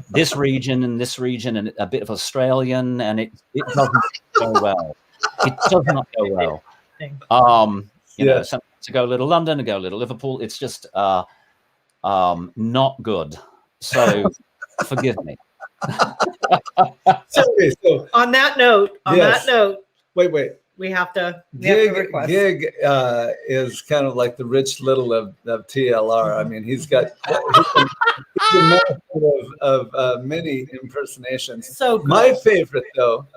this region and a bit of Australian, and it doesn't go well. It does not go well. Sometimes I go a little London, I go a little Liverpool. It's just not good. So forgive me. So on that note, wait. We have to request. Gig is kind of like the Rich Little of TLR. I mean, he's a master of many impersonations. So good. My favorite, though,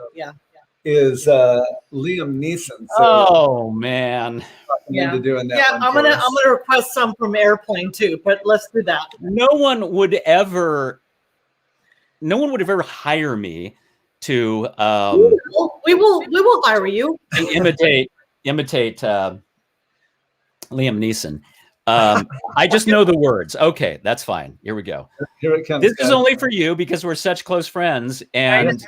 is Liam Neeson. So oh man, into doing that. Yeah, I'm gonna request some from Airplane too, but let's do that. No one would ever hire me to we will hire you. imitate Liam Neeson. I just know the words. Okay, that's fine. Here we go. Here it comes. This is only for you because we're such close friends, and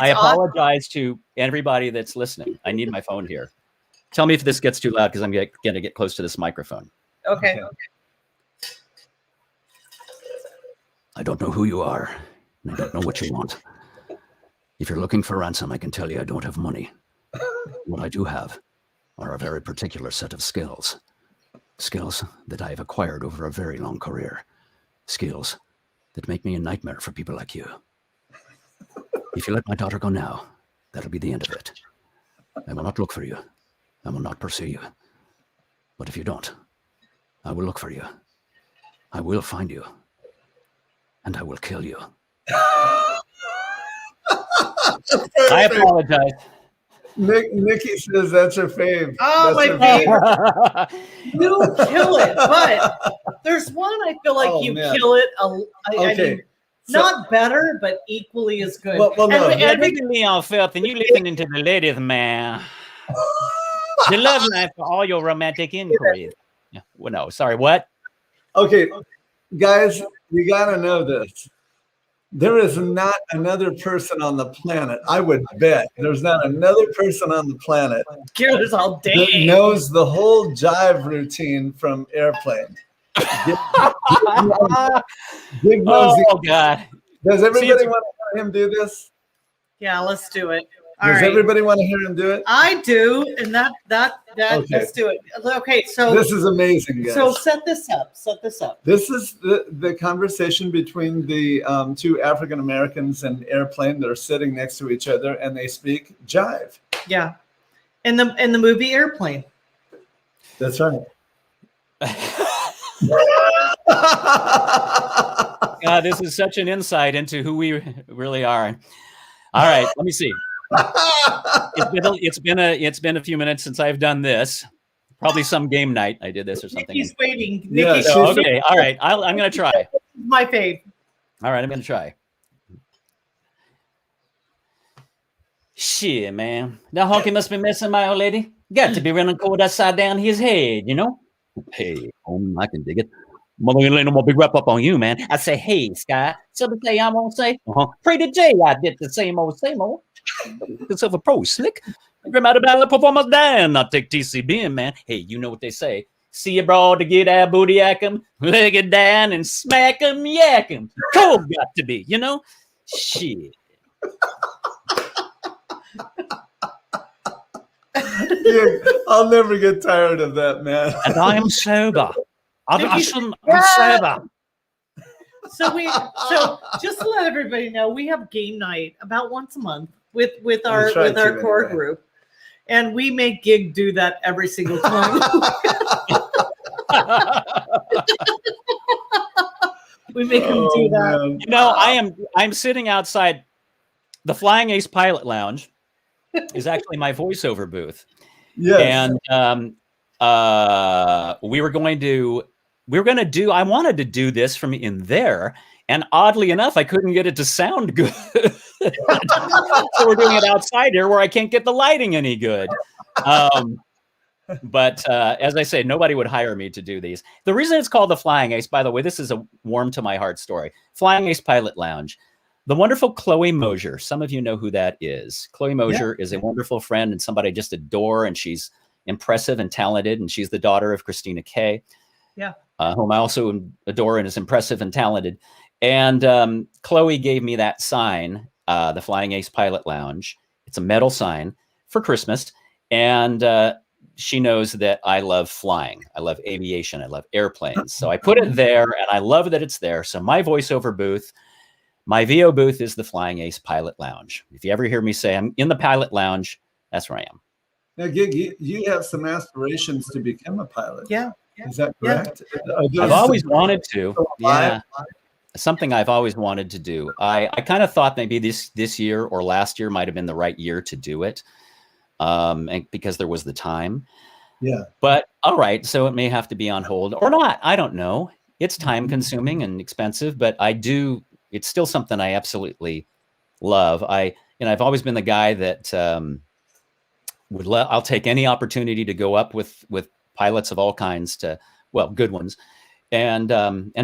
I apologize to everybody that's listening. I need my phone here. Tell me if this gets too loud because I'm going to get close to this microphone. Okay. I don't know who you are, and I don't know what you want. If you're looking for ransom, I can tell you I don't have money. What I do have are a very particular set of skills. Skills that I have acquired over a very long career. Skills that make me a nightmare for people like you. If you let my daughter go now, that'll be the end of it. I will not look for you. I will not pursue you. But if you don't, I will look for you. I will find you. And I will kill you. I apologize. Nikki says that's her fave. Oh, my favorite. You kill it, but there's one I feel like kill it. I mean, not better, but equally as good. Well, no. You're making me all filth, and you listening to the ladies, man. The love life for all your romantic inquiries. Yeah. Well, no, sorry, what? Okay, guys, you gotta know this. There is not another person on the planet, I would bet, there's not another person on the planet Cares all that day. knows the whole jive routine from Airplane. Gig knows Oh God! Does everybody See, want to hear him do this? Yeah, let's do it. All Does right. everybody want to hear him do it? I do, and that Okay. let's do it. Okay, so This is amazing, guys. so set this up. Set this up. This is the conversation between the two African Americans in Airplane that are sitting next to each other, and they speak jive. Yeah, in the movie Airplane. That's right. God, this is such an insight into who we really are. All right, let me see. It's been a few minutes since I've done this. Probably some game night I did this or something. Nikki's waiting. Yeah, Nikki's she's- Okay, all right. I'm going to try. my fave. All right, I'm going to try. Shit, man. That honky must be missing my old lady. Got to be running cold upside down his head, you know? Hey, I can dig it. Mother ain't laying no more big wrap up on you, man. I say, hey, Sky. Something say I won't say. Pray to Jay, I did the same old. Yourself a pro slick. Dramatic battle performance down. I'll take TCB in, man. Hey, you know what they say. See you broad to get that booty yak 'em, leg it down and smack 'em, yak 'em. Cold got to be, you know? Shit. Yeah, I'll never get tired of that, man. And I am sober. I'm sober. So just to let everybody know, we have game night about once a month with our We try with our to, core anyway. group, and we make Gig do that every single time. We make him do that. Man. You know, I'm sitting outside the Flying Ace Pilot Lounge is actually my voiceover booth. Yes. And we were going to do, I wanted to do this from in there. And oddly enough, I couldn't get it to sound good. So we're doing it outside here where I can't get the lighting any good. But as I say, nobody would hire me to do these. The reason it's called the Flying Ace, by the way, this is a warm to my heart story. Flying Ace Pilot Lounge. The wonderful Chloe Mosier. Some of you know who that is. Chloe Mosier is a wonderful friend and somebody I just adore, and she's impressive and talented, and she's the daughter of Christina Kay, whom I also adore and is impressive and talented. And Chloe gave me that sign, the Flying Ace Pilot Lounge. It's a metal sign for Christmas, and she knows that I love flying. I love aviation. I love airplanes. So I put it there, and I love that it's there. So my voiceover booth, my VO booth is the Flying Ace Pilot Lounge. If you ever hear me say I'm in the Pilot Lounge, that's where I am. Now, Gig, you have some aspirations to become a pilot. Yeah. Is that correct? I've always wanted to. Yeah. Something I've always wanted to do. I kind of thought maybe this year or last year might have been the right year to do it, and because there was the time. Yeah. But all right, so it may have to be on hold or not. I don't know. It's time consuming and expensive, but I do. It's still something I absolutely love. I've always been the guy that I'll take any opportunity to go up with pilots of all kinds good ones, and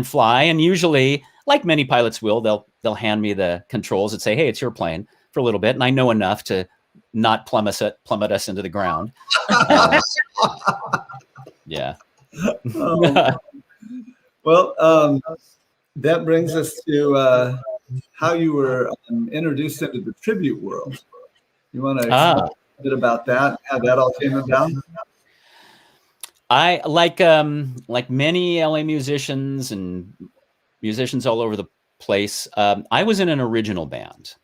fly. And usually, like many pilots will, they'll hand me the controls and say, "Hey, it's your plane," for a little bit, and I know enough to not plummet us into the ground. Yeah. Well, that brings us to how you were introduced into the tribute world. You want to explain a bit about that, how that all came about? I like many LA musicians and musicians all over the place. I was in an original band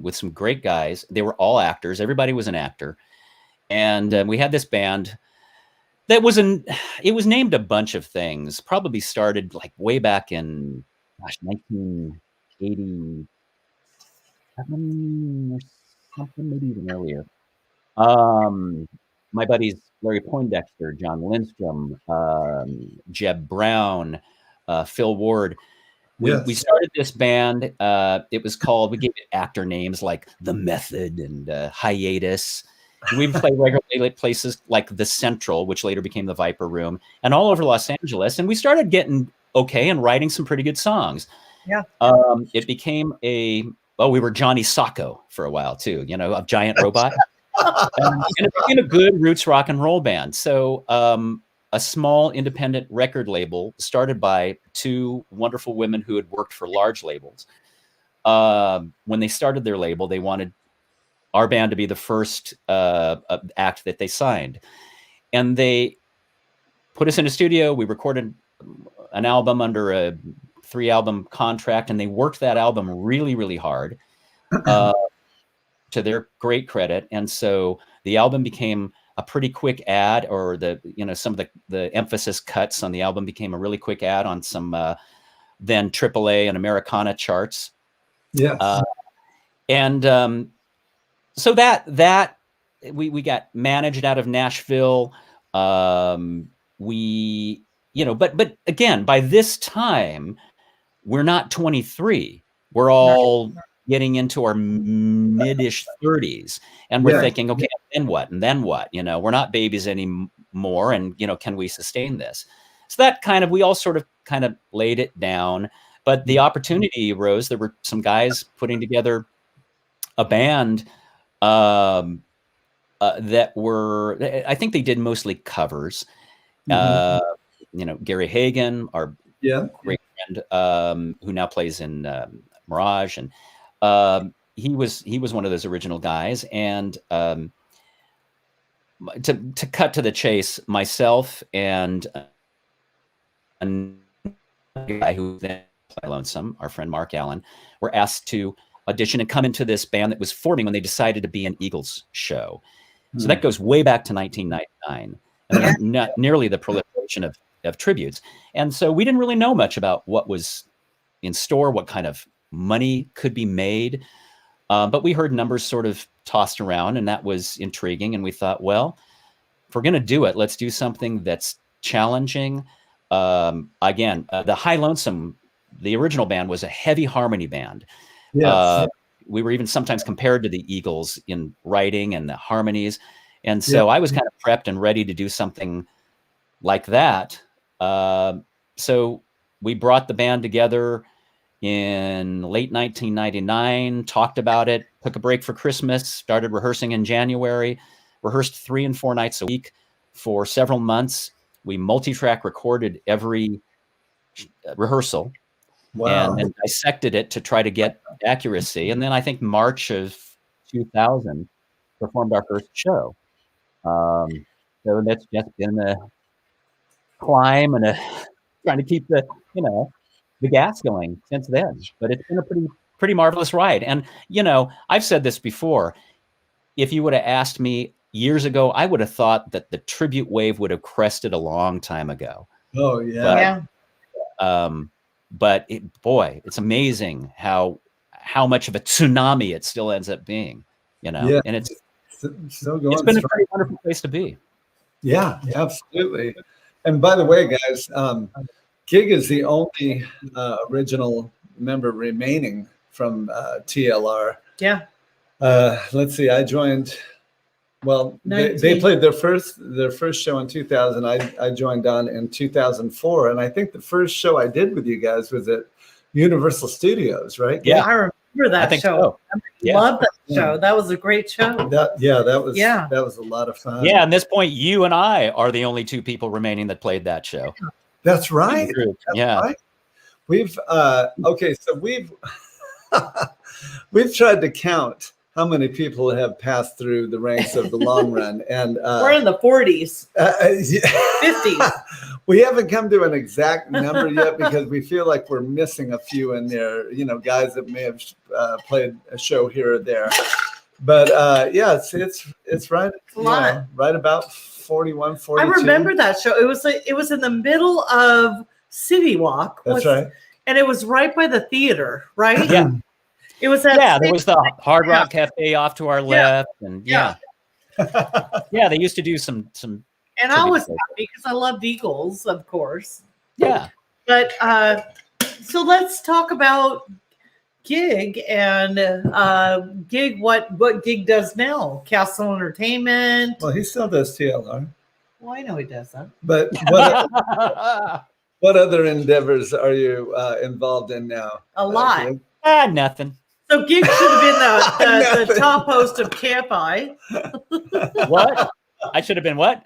with some great guys. They were all actors. Everybody was an actor, and we had this band that was it was named a bunch of things. Probably started like way back in 1987 or something, maybe even earlier. My buddies Larry Poindexter, John Lindstrom, Jeb Brown, Phil Ward. We started this band. It was called, we gave it actor names like The Method and Hiatus. And we played regularly at places like the Central, which later became the Viper Room, and all over Los Angeles. And we started getting okay and writing some pretty good songs. Yeah. It became we were Johnny Sacco for a while too, you know, a giant robot. And it became a good roots rock and roll band. So a small independent record label started by two wonderful women who had worked for large labels. When they started their label, they wanted our band to be the first act that they signed. And they put us in a studio. We recorded an album under a 3-album contract, and they worked that album really, really hard, to their great credit. And so the album became a pretty quick ad, or some of the emphasis cuts on the album became a really quick ad on some then AAA and Americana charts. Yes. So that we got managed out of Nashville. But again, by this time, we're not 23. We're all getting into our mid-ish 30s, and we're thinking, okay, then what? And then what? You know, we're not babies anymore, and can we sustain this? So that we all sort of laid it down. But the opportunity arose. There were some guys putting together a band that were, I think they did mostly covers. Gary Hagen, our great friend, who now plays in Mirage, and he was one of those original guys. And to cut to the chase, myself and a guy who then played Lonesome, our friend Mark Allen, were asked to audition and come into this band that was forming when they decided to be an Eagles show. So that goes way back to 1999. And not nearly the proliferation of tributes. And so we didn't really know much about what was in store, what kind of money could be made. But we heard numbers sort of tossed around, and that was intriguing. And we thought, well, if we're going to do it, let's do something that's challenging. Again, the High Lonesome, the original band, was a heavy harmony band. Yes. We were even sometimes compared to the Eagles in writing and the harmonies. And so I was kind of prepped and ready to do something like that. So we brought the band together in late 1999, talked about it, took a break for Christmas, started rehearsing in January, rehearsed 3 and 4 nights a week for several months. We multi-track recorded every rehearsal. Wow. And dissected it to try to get accuracy. And then I think March of 2000 performed our first show. So that's just been a climb and trying to keep the gas going since then. But it's been a pretty marvelous ride. And I've said this before. If you would have asked me years ago, I would have thought that the tribute wave would have crested a long time ago. Oh yeah. But it's amazing how much of a tsunami it still ends up being, and it's been a pretty wonderful place to be. Yeah, absolutely. And by the way, guys, Gig is the only original member remaining from TLR. Yeah. Let's see. I joined. Well, they played their first show in 2000. I joined on in 2004, and I think the first show I did with you guys was at Universal Studios, right? Yeah, I remember that show. So. I love that show. That was a great show. That was a lot of fun. Yeah, at this point, you and I are the only 2 people remaining that played that show. That's right. Right. We've so we've tried to count how many people have passed through the ranks of the long run, and we're in the 40s, 50s. We haven't come to an exact number yet because we feel like we're missing a few in there. Guys that may have played a show here or there. But it's right. Right about 41, 42. I remember that show. It was in the middle of City Walk. That's right. And it was right by the theater, right? Yeah. It was that. There was the Hard Rock Cafe off to our left, and they used to do some. And I was happy because I loved Eagles, of course. Yeah. But so let's talk about Gig and Gig. What Gig does now? Castle Entertainment. Well, he still does TLR. Well, I know he does that. But What other endeavors are you involved in now? A lot. Nothing. So Gig should have been the top host of KFI. What? I should have been what?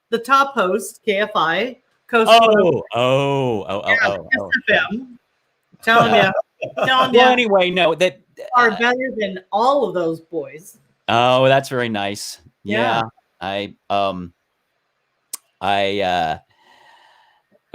The top host, KFI. Oh. FM. Telling you. Well, anyway, no, that are better than all of those boys. Oh, that's very nice. Yeah.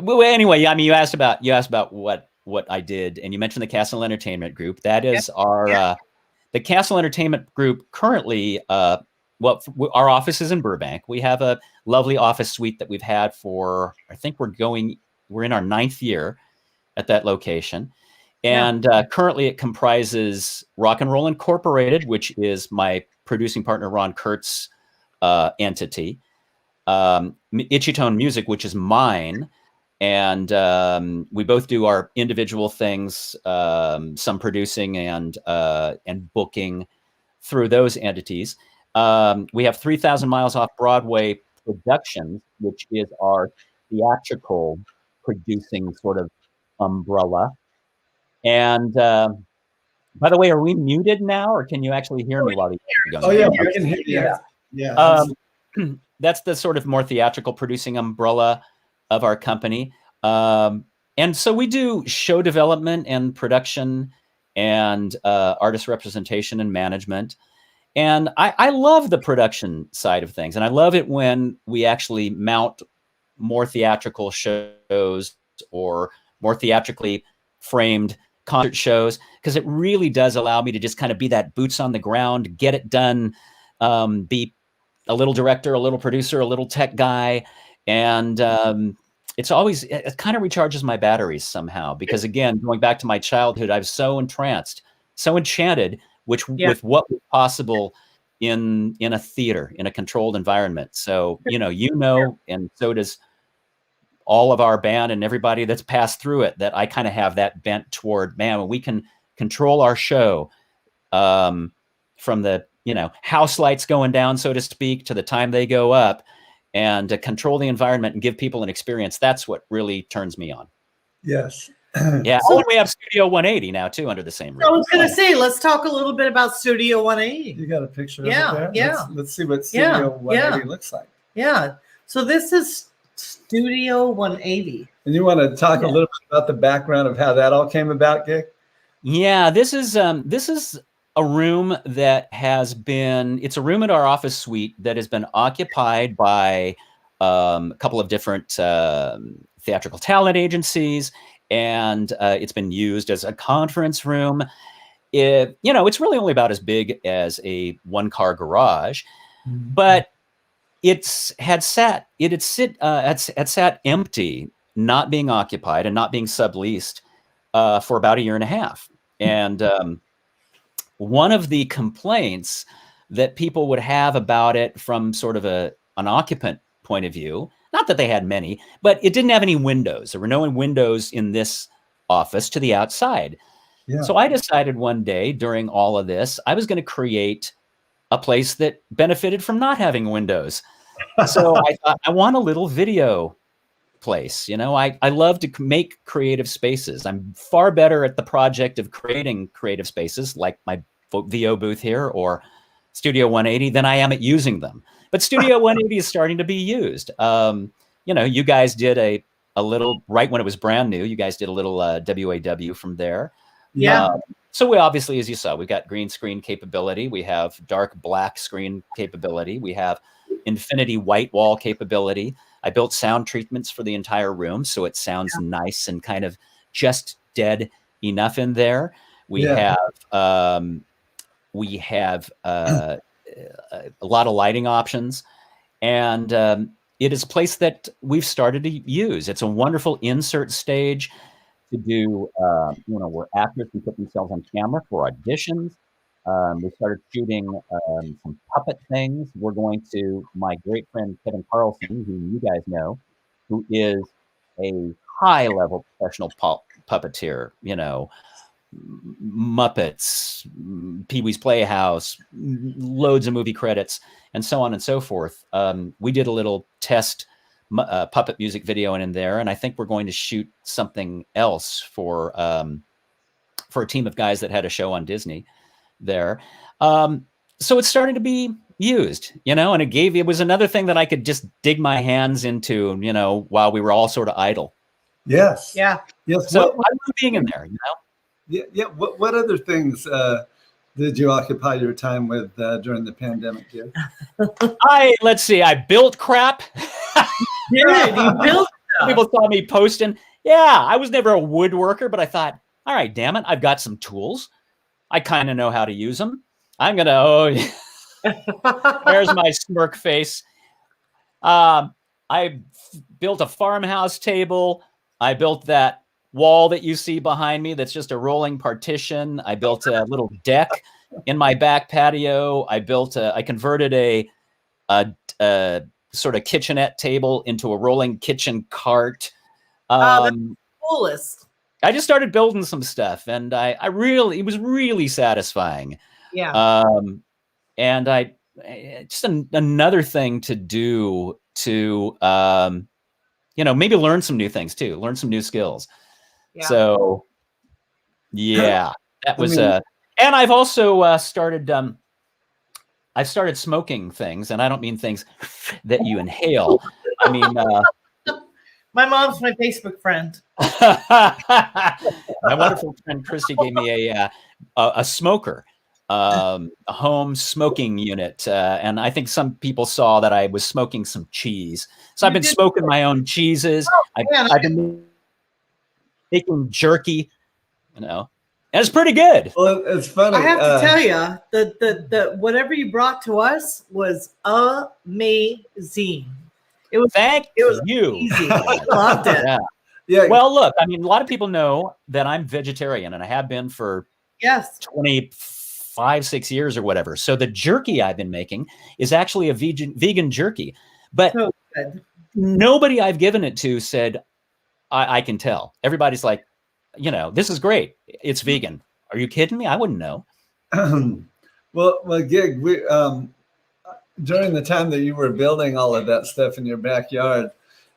Well, anyway, I mean, you asked about what I did, and you mentioned the Castle Entertainment Group. That is the Castle Entertainment Group currently. Well, our office is in Burbank. We have a lovely office suite that we've had for, I think we're in our 9th year at that location. And currently it comprises Rock and Roll Incorporated, which is my producing partner, Ron Kurtz's entity. Itchy-Tone Music, which is mine. And we both do our individual things, some producing and booking through those entities. We have 3,000 Miles Off-Broadway Productions, which is our theatrical producing sort of umbrella. And by the way, are we muted now, or can you actually hear me while the going? Oh yeah, we can hear you. Yeah. That's the sort of more theatrical producing umbrella of our company. And so we do show development and production and artist representation and management. And I love the production side of things. And I love it when we actually mount more theatrical shows or more theatrically framed concert shows, because it really does allow me to just kind of be that boots on the ground, get it done, be a little director, a little producer, a little tech guy. And it kind of recharges my batteries somehow, because again, going back to my childhood, I was so entranced, so enchanted with what was possible in a theater, in a controlled environment. So, and so does all of our band and everybody that's passed through it, that I kind of have that bent toward, man, when we can control our show from the, house lights going down, so to speak, to the time they go up, and to control the environment and give people an experience. That's what really turns me on. Yes. Yeah. So, and we have Studio 180 now too, under the same roof. I was going to say, let's talk a little bit about Studio 180. You got a picture of it there? Yeah. Let's see what Studio 180 looks like. Yeah. So this is Studio 180. And you want to talk a little bit about the background of how that all came about, Gig? Yeah, this is a room that it's a room in our office suite that has been occupied by a couple of different theatrical talent agencies, and it's been used as a conference room. It's really only about as big as a one-car garage, but it had sat empty, not being occupied and not being subleased for about a year and a half. And one of the complaints that people would have about it from sort of an occupant point of view, not that they had many, but it didn't have any windows. There were no windows in this office to the outside. Yeah. So I decided one day during all of this, I was going to create a place that benefited from not having windows. So I thought, I want a little video place. I love to make creative spaces. I'm far better at the project of creating creative spaces like my VO booth here or Studio 180 than I am at using them. But Studio 180 is starting to be used. You guys did a little, right when it was brand new, you guys did a little WAW from there. Yeah. So we obviously, as you saw, we've got green screen capability. We have dark black screen capability. We have infinity white wall capability. I built sound treatments for the entire room, so it sounds nice and kind of just dead enough in there. We have a lot of lighting options, and it is a place that we've started to use. It's a wonderful insert stage to do, where actors can put themselves on camera for auditions. We started shooting some puppet things. We're going to my great friend Kevin Carlson, who you guys know, who is a high-level professional puppeteer. Muppets, Pee-wee's Playhouse, loads of movie credits, and so on and so forth. We did a little test puppet music video in there, and I think we're going to shoot something else for a team of guys that had a show on Disney there. So it's starting to be used, and it was another thing that I could just dig my hands into, while we were all sort of idle. Yes. Yeah. Yes. So I love being in there, Yeah. Yeah. What other things did you occupy your time with during the pandemic? Let's see. I built crap. Yeah, you built stuff. People saw me posting. Yeah, I was never a woodworker, but I thought, all right, damn it, I've got some tools. I kind of know how to use them. I'm gonna. There's my smirk face. I built a farmhouse table. I built that wall that you see behind me. That's just a rolling partition. I built a little deck in my back patio. I converted a sort of kitchenette table into a rolling kitchen cart. That's coolest. I just started building some stuff, and it was really satisfying. Yeah. And just another thing to do to, maybe learn some new things too, learn some new skills. Yeah. So yeah, that was, and I've also started, I've started smoking things, and I don't mean things that you inhale. I mean, my mom's my Facebook friend. my wonderful friend Christy gave me a smoker, a home smoking unit, and I think some people saw that I was smoking some cheese. So I've been smoking my own cheeses. I've been making jerky, and it's pretty good. Well, it's funny. I have to tell you, the whatever you brought to us was amazing. It was you. easy. I loved it. Yeah. Yeah. Well, look, I mean, a lot of people know that I'm vegetarian, and I have been for 25-6 years or whatever. So the jerky I've been making is actually a vegan jerky. But so good. Nobody I've given it to said, I can tell. Everybody's like, this is great. It's vegan. Are you kidding me? I wouldn't know. Well, Gig, we during the time that you were building all of that stuff in your backyard,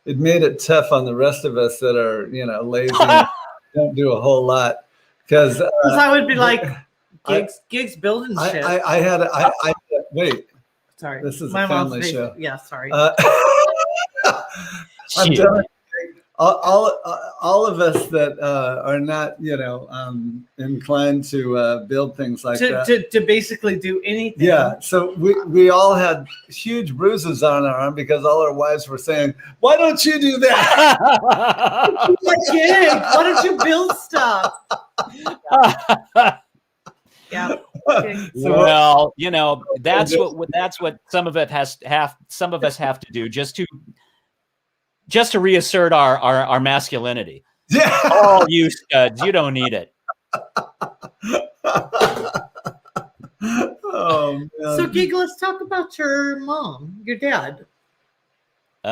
it made it tough on the rest of us that are, lazy, and don't do a whole lot. Because I would be like, Gig's building shit. Wait. Sorry. This is my a family mom's show. Yeah, sorry. I'm done. All of us that are not, inclined to build things like that. To basically do anything. Yeah. So we all had huge bruises on our arm because all our wives were saying, "Why don't you do that?" Why don't you build stuff? Yeah. Okay. Well, that's what some of us have to do just to reassert our masculinity. Yeah. Oh, you studs, you don't need it. Oh, man. So, Gig, let's talk about your mom, your dad. We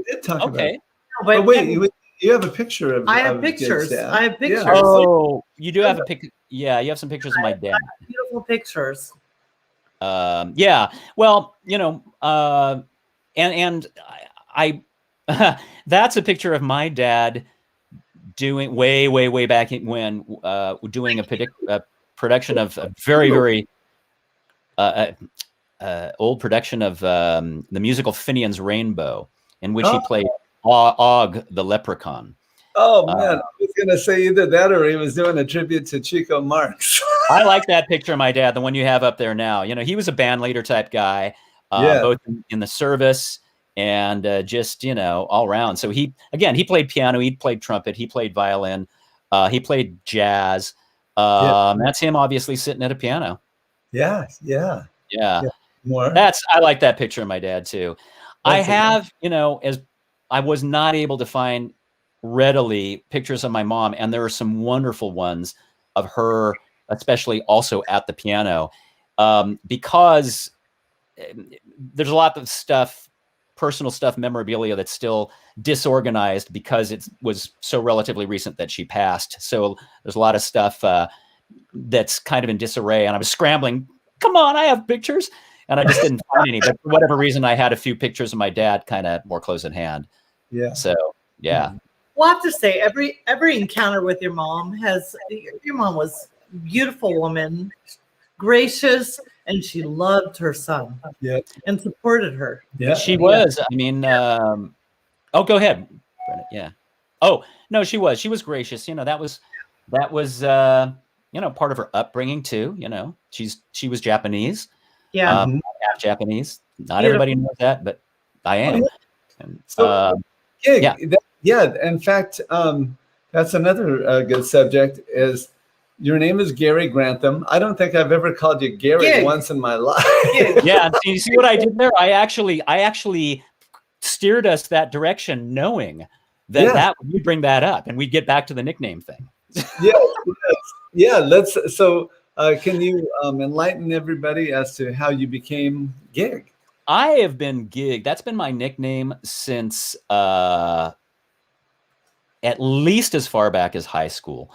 did talk about it. But wait, you have a picture of I have of pictures. Gig's dad. I have pictures. Yeah. Oh, you do have a picture. Yeah, you have some pictures of my dad. Beautiful pictures. Yeah. Well, and I that's a picture of my dad doing way back when doing a production of a very old production of the musical Finian's Rainbow, in which he played Og the Leprechaun. Oh man, I was gonna say either that or he was doing a tribute to Chico Marx. I like that picture of my dad, the one you have up there now. He was a band leader type guy, both in the service and just all around. So he played piano, he played trumpet, he played violin, he played jazz. That's him obviously sitting at a piano. Yeah. More. I like that picture of my dad too. I have, as I was not able to find readily pictures of my mom, and there are some wonderful ones of her, especially also at the piano, because there's a lot of stuff, personal stuff, memorabilia that's still disorganized because it was so relatively recent that she passed. So there's a lot of stuff that's kind of in disarray, and I was scrambling. Come on, I have pictures. and I just didn't find any. But for whatever reason, I had a few pictures of my dad kind of more close at hand. Yeah. So yeah. Well, I have to say, every encounter with your mom was a beautiful woman, gracious, and she loved her son. Yeah. And supported her. Yeah. She was. I mean, oh, go ahead, Brennan. Yeah. Oh no, she was. She was gracious. You know, that was you know, part of her upbringing too. You know, she was Japanese. Yeah. Half Japanese. Not everybody knows that, but I am. And, so, in fact, that's another good subject. Is your name is Gary Grantham? I don't think I've ever called you Gary once in my life. Yeah, you see what I did there? I actually steered us that direction, knowing that we'd bring that up and we'd get back to the nickname thing. Yeah. Let's. So, can you enlighten everybody as to how you became Gig? I have been Gig. That's been my nickname since at least as far back as high school.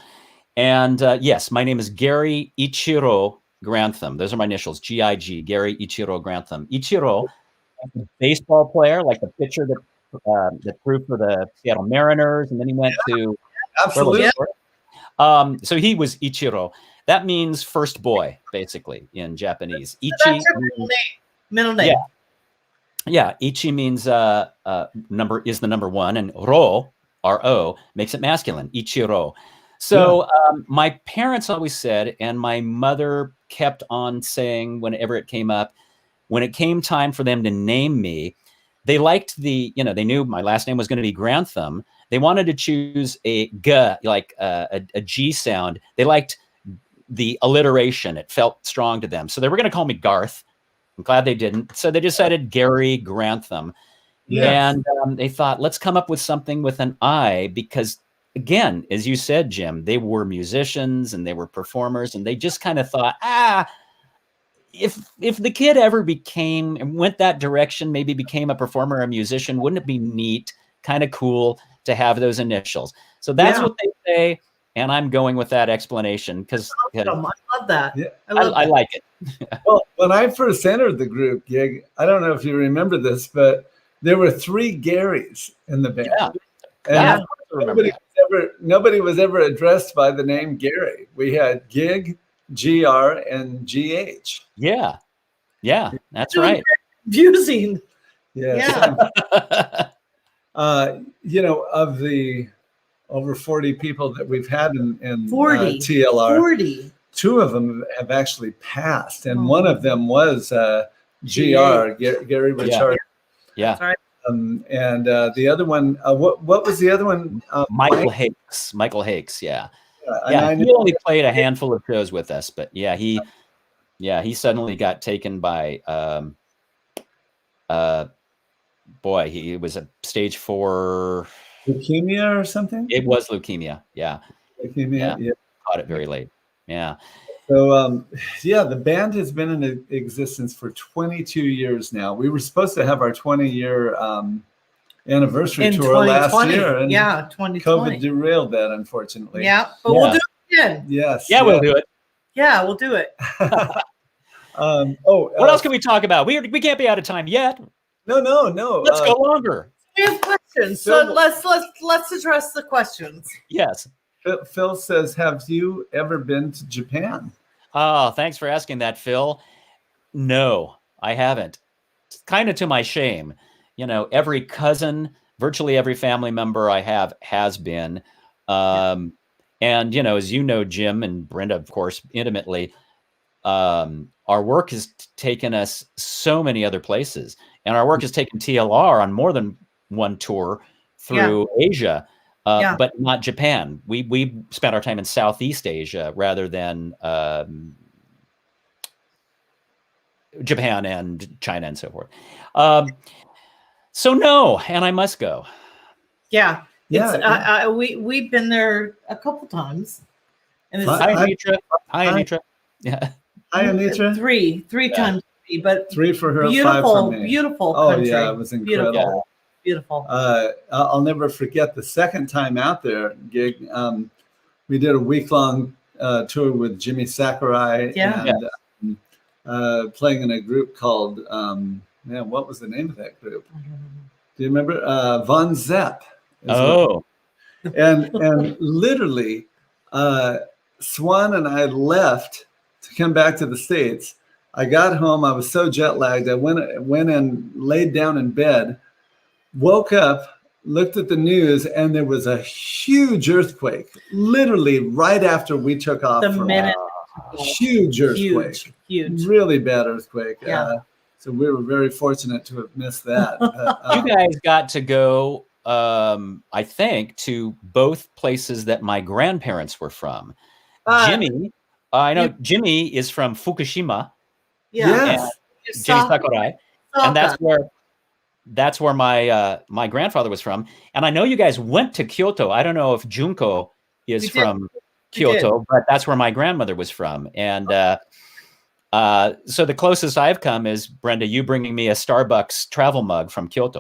And yes, my name is Gary Ichiro Grantham. Those are my initials, G-I-G, Gary Ichiro Grantham. Ichiro, baseball player, like the pitcher that threw for the Seattle Mariners, and then he went to absolutely. So he was Ichiro. That means first boy, basically, in Japanese. Ichi. So that's your middle name. Yeah. Ichi means number is the number one, and ro, R-O, makes it masculine. Ichiro. So my parents always said, and my mother kept on saying whenever it came up, when it came time for them to name me, they liked they knew my last name was going to be Grantham. They wanted to choose a G, like a G sound. They liked the alliteration. It felt strong to them. So they were going to call me Garth. I'm glad they didn't. So they decided Gary Grantham. Yes. And they thought, let's come up with something with an I, because again, as you said, Jim, they were musicians and they were performers, and they just kind of thought, if the kid ever went that direction, maybe became a performer or a musician, wouldn't it be neat, kind of cool to have those initials? So that's what they say, and I'm going with that explanation because I love that. Yeah. I like it. Well, when I first entered the group, Gig, I don't know if you remember this, but there were 3 Garys in the band. Yeah. And nobody was ever addressed by the name Gary. We had Gig, GR, and GH. Yeah, that's right. Confusing. Yeah. Of the over 40 people that we've had in TLR, 40. 2 of them have actually passed, and one of them was GR, Gary Richard. Yeah. Sorry. And the other one, what was the other one? Michael Hakes. Michael Hakes. Yeah. He only played a handful of shows with us, but he suddenly got taken by he was a stage 4 leukemia or something. It was leukemia. Yeah. Leukemia. Yeah. Caught it very late. Yeah. So, the band has been in existence for 22 years now. We were supposed to have our 20-year anniversary tour last year. And 2020. COVID derailed that, unfortunately. Yeah, but we'll do it again. Yes. Yeah, we'll do it. Yeah, we'll do it. What else can we talk about? We can't be out of time yet. No. Let's go longer. We have questions, so let's address the questions. Yes. Phil says, have you ever been to Japan? Oh, thanks for asking that, Phil. No, I haven't. It's kind of to my shame. Every cousin, virtually every family member I have has been. And, as you know, Jim and Brenda, of course, intimately, our work has taken us so many other places. And our work has taken TLR on more than one tour through Asia. But not Japan. We spent our time in Southeast Asia rather than Japan and China and so forth. So no, and I must go. Yeah. We've been there a couple times. And it's Hi, Anitra. Yeah. Hi, Anitra. Three times, but 3 for her, beautiful, 5 for me. Beautiful country. Oh yeah, it was incredible. Beautiful. I'll never forget the second time out there, Gig. We did a week-long tour with Jimmy Sakurai, and playing in a group called, man, what was the name of that group? Do you remember? Von Zepp. And literally, Swan and I left to come back to the States. I got home. I was so jet lagged. I went and laid down in bed, woke up, looked at the news, and there was a huge earthquake, literally right after we took off. Huge earthquake. Huge. Really bad earthquake. Yeah. So we were very fortunate to have missed that. You guys got to go, I think, to both places that my grandparents were from. Jimmy, I know Jimmy is from Fukushima. Yes. Jimmy Sakurai. And that's where my grandfather was from. And I know you guys went to Kyoto. I don't know if Junko is from Kyoto, but that's where my grandmother was from. And so the closest I've come is, Brenda, you bringing me a Starbucks travel mug from Kyoto.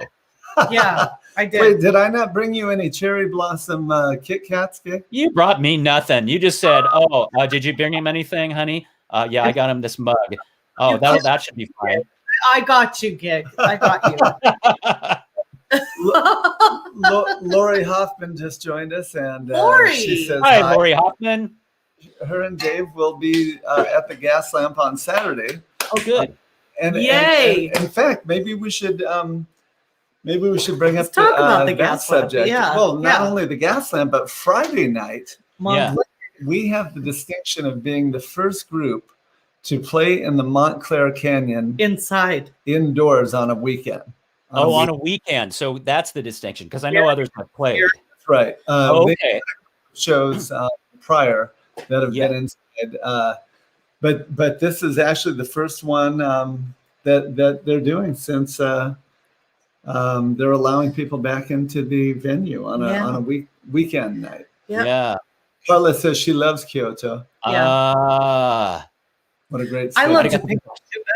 Yeah, I did. Wait, did I not bring you any cherry blossom Kit Kats? You brought me nothing. You just said, "Oh, did you bring him anything, honey?" Yeah, I got him this mug. Oh, that should be fine. I got you, Gig. I got you. Lori Hoffman just joined us, and she says, "Hi, Lori Hoffman." Her and Dave will be at the Gas Lamp on Saturday. Oh, good! Yay! And in fact, maybe we should bring up talk about the that gas subject. Lamp. Yeah. Well, not only the Gas Lamp, but Friday night. We have the distinction of being the first group to play in the Montclair Canyon indoors on a weekend. On a weekend. So that's the distinction, because I know others have played. That's right. Okay. Shows prior that have been inside, but this is actually the first one that they're doing since they're allowing people back into the venue on a weekend night. Yeah. Carla says she loves Kyoto. What a great story. I love Japan.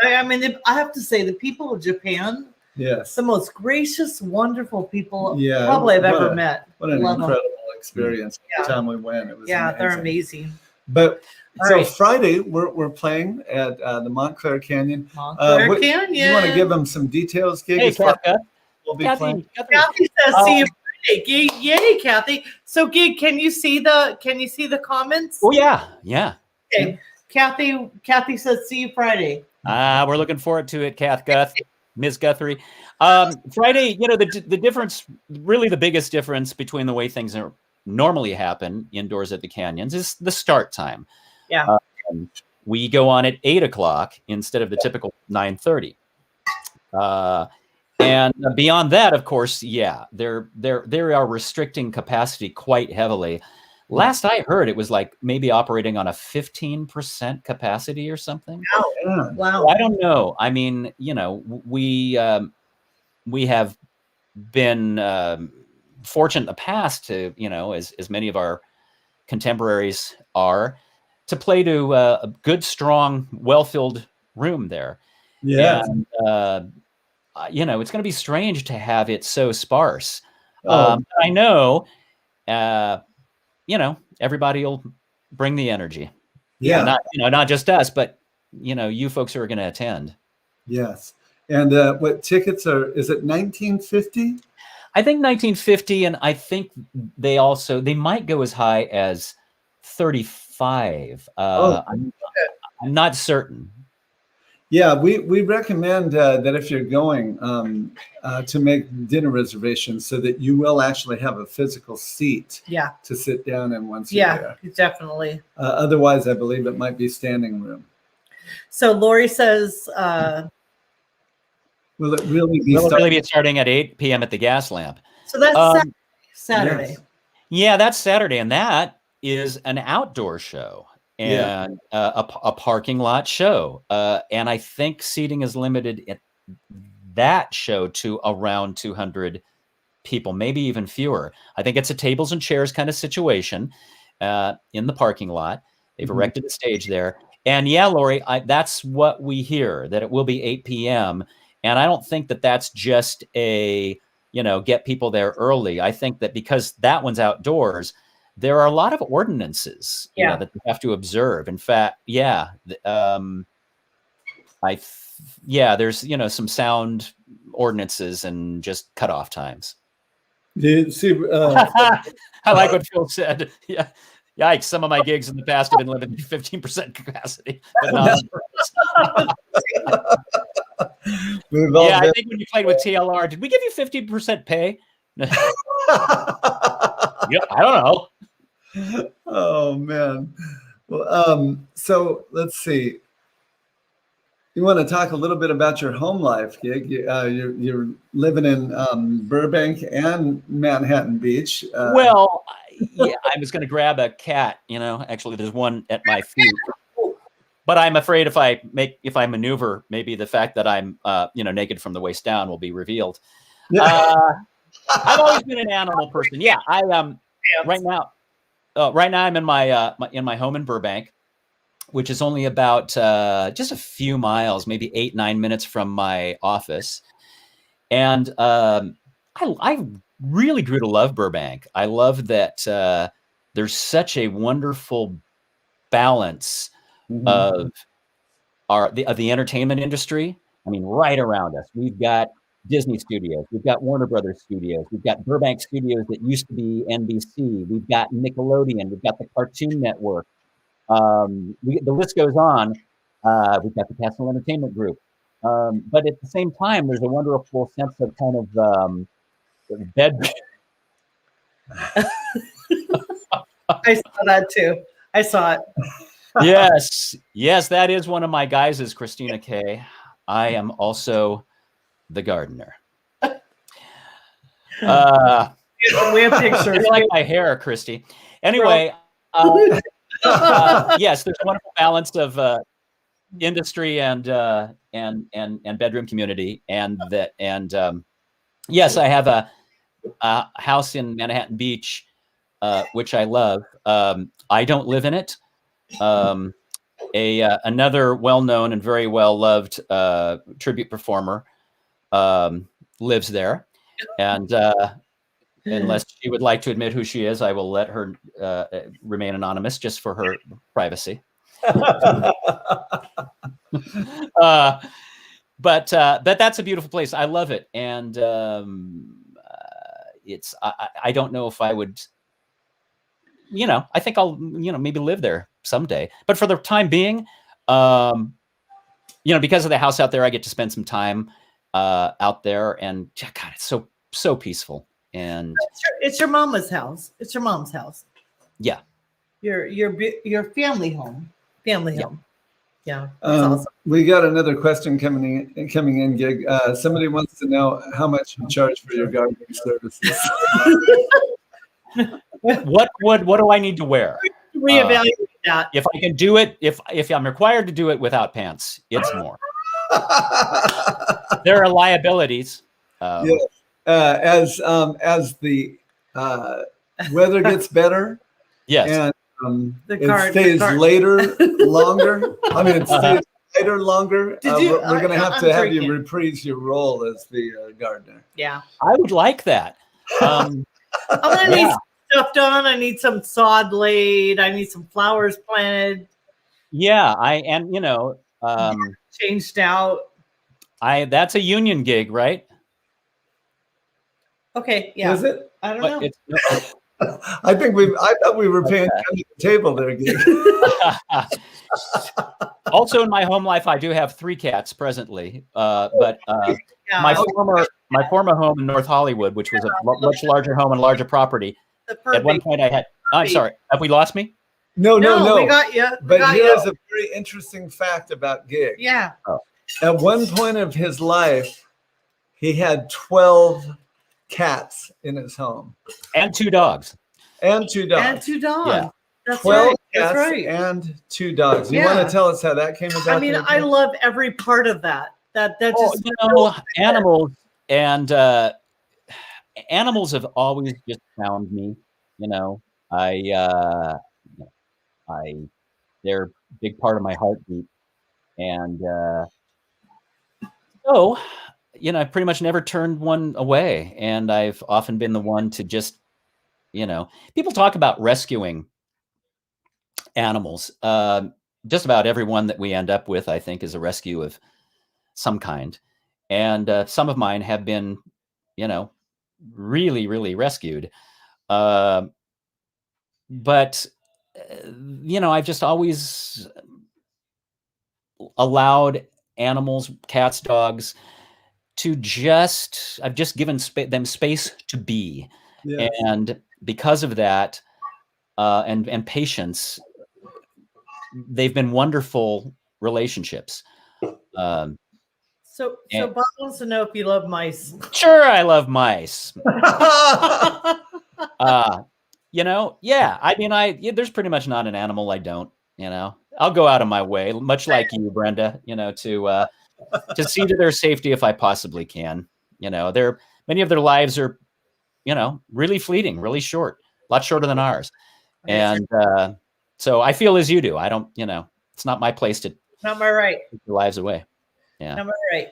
I mean, I have to say, the people of Japan, the most gracious, wonderful people probably I've ever met. What an incredible experience. The time we went, it was amazing. They're amazing. But Friday we're playing at the Montclair Canyon. Canyon. You want to give them some details, Gig? Hey, Kathy. We'll be playing. Kathy says, "See you Friday." Gig, yay, Kathy. So, Gig, can you see the comments? Oh yeah. Okay. Kathy says, "See you Friday." We're looking forward to it, Ms. Guthrie. Friday, the difference, really the biggest difference between the way things normally happen indoors at the canyons is the start time. Yeah. We go on at 8 o'clock instead of the typical 9:30. And beyond that, of course, they are restricting capacity quite heavily. Last I heard, it was like maybe operating on a 15% capacity or something. Wow. So I don't know. I mean, we have been fortunate in the past to, as many of our contemporaries are, to play to a good, strong, well-filled room there. Yeah. And, it's going to be strange to have it so sparse. I know. Everybody will bring the energy. Yeah. Not just us, but you folks who are going to attend. Yes. And what tickets is it $19.50? I think $19.50, and I think they might go as high as $35. I'm not certain. Yeah, we recommend that if you're going to make dinner reservations so that you will actually have a physical seat to sit down in once you're there. Yeah, definitely. Otherwise, I believe it might be standing room. So Lori says... will it really be starting at 8 p.m. at the Gas Lamp? So that's Saturday. Yes. Yeah, that's Saturday, and that is an outdoor show. And a parking lot show. And I think seating is limited at that show to around 200 people, maybe even fewer. I think it's a tables and chairs kind of situation in the parking lot. They've erected a stage there. And Lori, that's what we hear, that it will be 8 p.m. And I don't think that that's just get people there early. I think that because that one's outdoors, there are a lot of ordinances that you have to observe. In fact, yeah, there's, you know, some sound ordinances and just cutoff times. You see, I like what Phil said. Yeah. Yikes. Some of my gigs in the past have been limited to 15% capacity, but not yeah, I think when you played with TLR, did we give you 50% pay? Yeah, I don't know. Oh man. Well, so let's see. You want to talk a little bit about your home life, Gig? You're living in Burbank and Manhattan Beach. Well, yeah, I was going to grab a cat. You know, actually, there's one at my feet. But I'm afraid if I maneuver, maybe the fact that I'm you know, naked from the waist down will be revealed. I've always been an animal person. Yeah, I right now I'm in my home in Burbank, which is only about just a few miles, maybe 8-9 minutes from my office. And I really grew to love Burbank. I love that there's such a wonderful balance of the entertainment industry. I mean, right around us, we've got Disney Studios, we've got Warner Brothers Studios, we've got Burbank Studios that used to be NBC, we've got Nickelodeon, we've got the Cartoon Network. The list goes on. We've got the Castle Entertainment Group, but at the same time, there's a wonderful sense of kind of bed. I saw that too. I saw it. Yes, that is one of my guys. Is Christina K. I am also the gardener. We have pictures. I like my hair, Christy. Anyway. Yes, there's a wonderful balance of industry and bedroom community, and yes, I have a house in Manhattan Beach, which I love. I don't live in it. Another well-known and very well-loved tribute performer lives there, and unless she would like to admit who she is, I will let her remain anonymous just for her privacy. But that's a beautiful place. I love it, and it's. I don't know if I would. You know, I think I'll maybe live there someday. But for the time being, you know, because of the house out there, I get to spend some time out there, and God, it's so peaceful. And it's your mama's house. It's your mom's house. Yeah. Your family home. Family home. Yeah. Awesome. We got another question coming in, Gig. Somebody wants to know how much you charge for your gardening services. What do I need to wear? Reevaluate that. If I can do it, if I'm required to do it without pants, it's more. There are liabilities. As the weather gets better, yes, and it stays later, longer. I mean, it stays later, longer. We're going to have to have you reprise your role as the gardener. Yeah, I would like that. I'm gonna need stuff done. I need some sod laid. I need some flowers planted. Yeah, changed out. That's a union gig, right? Okay, yeah. Is it? I don't know. I thought we were paying under the table there. Also, in my home life, I do have 3 cats presently. But my former home in North Hollywood, which was a much larger home and larger property. At one point, I had. I'm sorry. Have we lost me? No. We got you. But here's a very interesting fact about Gig. Yeah. At one point of his life, he had 12 cats in his home. And 2 dogs. And 2 dogs. Yeah. That's 12 right. cats That's right. And 2 dogs. You want to tell us how that came about? I mean, I love every part of that. That just animals and animals have always just found me. You know, they're a big part of my heartbeat, and so. You know, I've pretty much never turned one away. And I've often been the one to just, people talk about rescuing animals. just about everyone that we end up with, I think, is a rescue of some kind. And some of mine have been, really, really rescued. But, I've just always allowed animals, cats, dogs, I've just given them space to be. Yeah. And because of that, and patience, they've been wonderful relationships. So Bob wants to know if you love mice. Sure, I love mice. Yeah. I mean, there's pretty much not an animal I don't. I'll go out of my way, much like you, Brenda. To see to their safety if I possibly can. Many of their lives are, really fleeting, really short, a lot shorter than ours. And so I feel as you do. I don't, it's not my place to. Not my right. Take their lives away. Yeah. Not my right.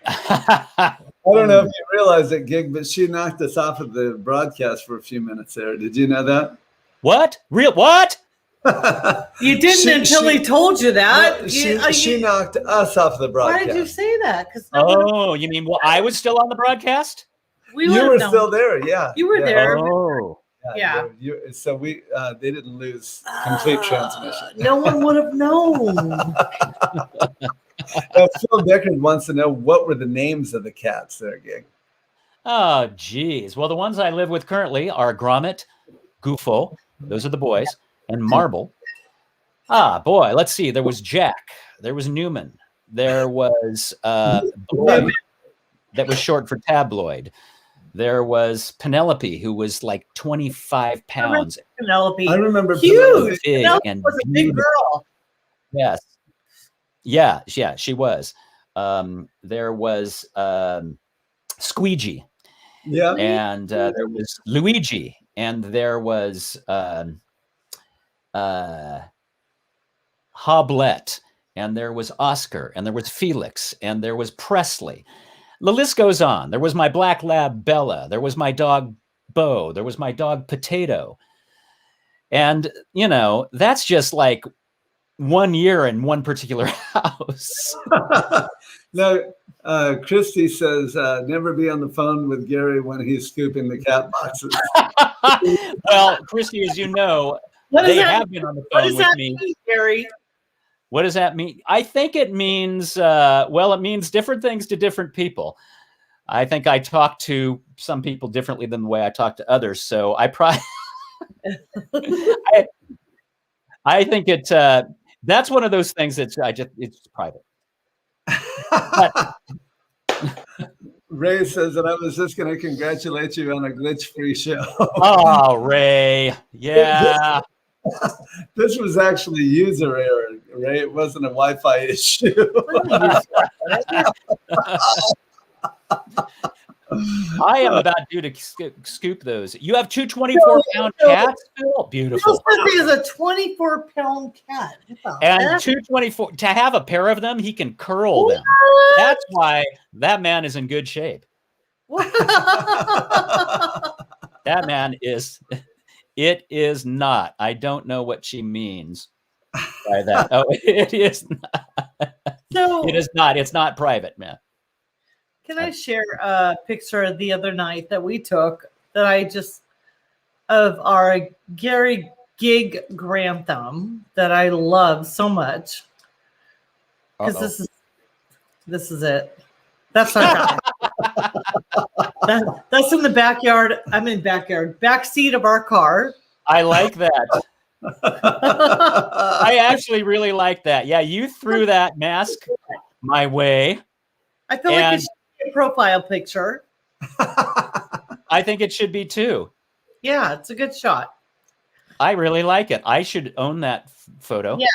I don't know if you realize it, Gig, but she knocked us off of the broadcast for a few minutes there. Did you know that? What? What? You didn't until he told you that. No, she knocked us off the broadcast. Why did you say that? You mean I was still on the broadcast? You were still there, yeah. You were there. Oh. Yeah. So they didn't lose complete transmission. No one would have known. Phil Deckard wants to know, what were the names of the cats there, Gig? Oh, geez. Well, the ones I live with currently are Gromit, Goofo, those are the boys, and Marble. Boy, let's see. There was Jack. There was Newman. There was Blood, that was short for Tabloid. There was Penelope, who was like 25 pounds. I remember huge. Big Penelope was a big girl. Yes. Yeah, she was. There was Squeegee. Yeah. And there was Luigi. And there was Hoblet. And there was Oscar. And there was Felix. And there was Presley. The list goes on. There was my black lab, Bella. There was my dog, Bo. There was my dog, Potato. And, that's just like 1 year in one particular house. No, Christy says, never be on the phone with Gary when he's scooping the cat boxes. Well, Christy, as you know, they have been on the phone with me. Mean, Gary? What does that mean? I think it means, it means different things to different people. I think I talk to some people differently than the way I talk to others. So I probably, I think that's one of those things it's private. Ray says that I was just going to congratulate you on a glitch-free show. Oh, Ray. Yeah. This was actually user error, Ray. It wasn't a Wi-Fi issue. I am about due to scoop those. You have two 24-pound cats, Phil? Beautiful. He is a 24-pound cat. And 224. To have a pair of them, he can curl them. That's why that man is in good shape. That man is. It is not. I don't know what she means by that. Oh, it is not. So, it is not. It's not private, man. Can I share a picture the other night that we took of our Gary Gig Grantham that I love so much? Because this is it. That's not that's in the backyard. I'm in back seat of our car. I like that. I actually really like that. Yeah, you threw that mask my way. I feel like it should be a profile picture. I think it should be too. Yeah, it's a good shot. I really like it. I should own that photo. Yeah.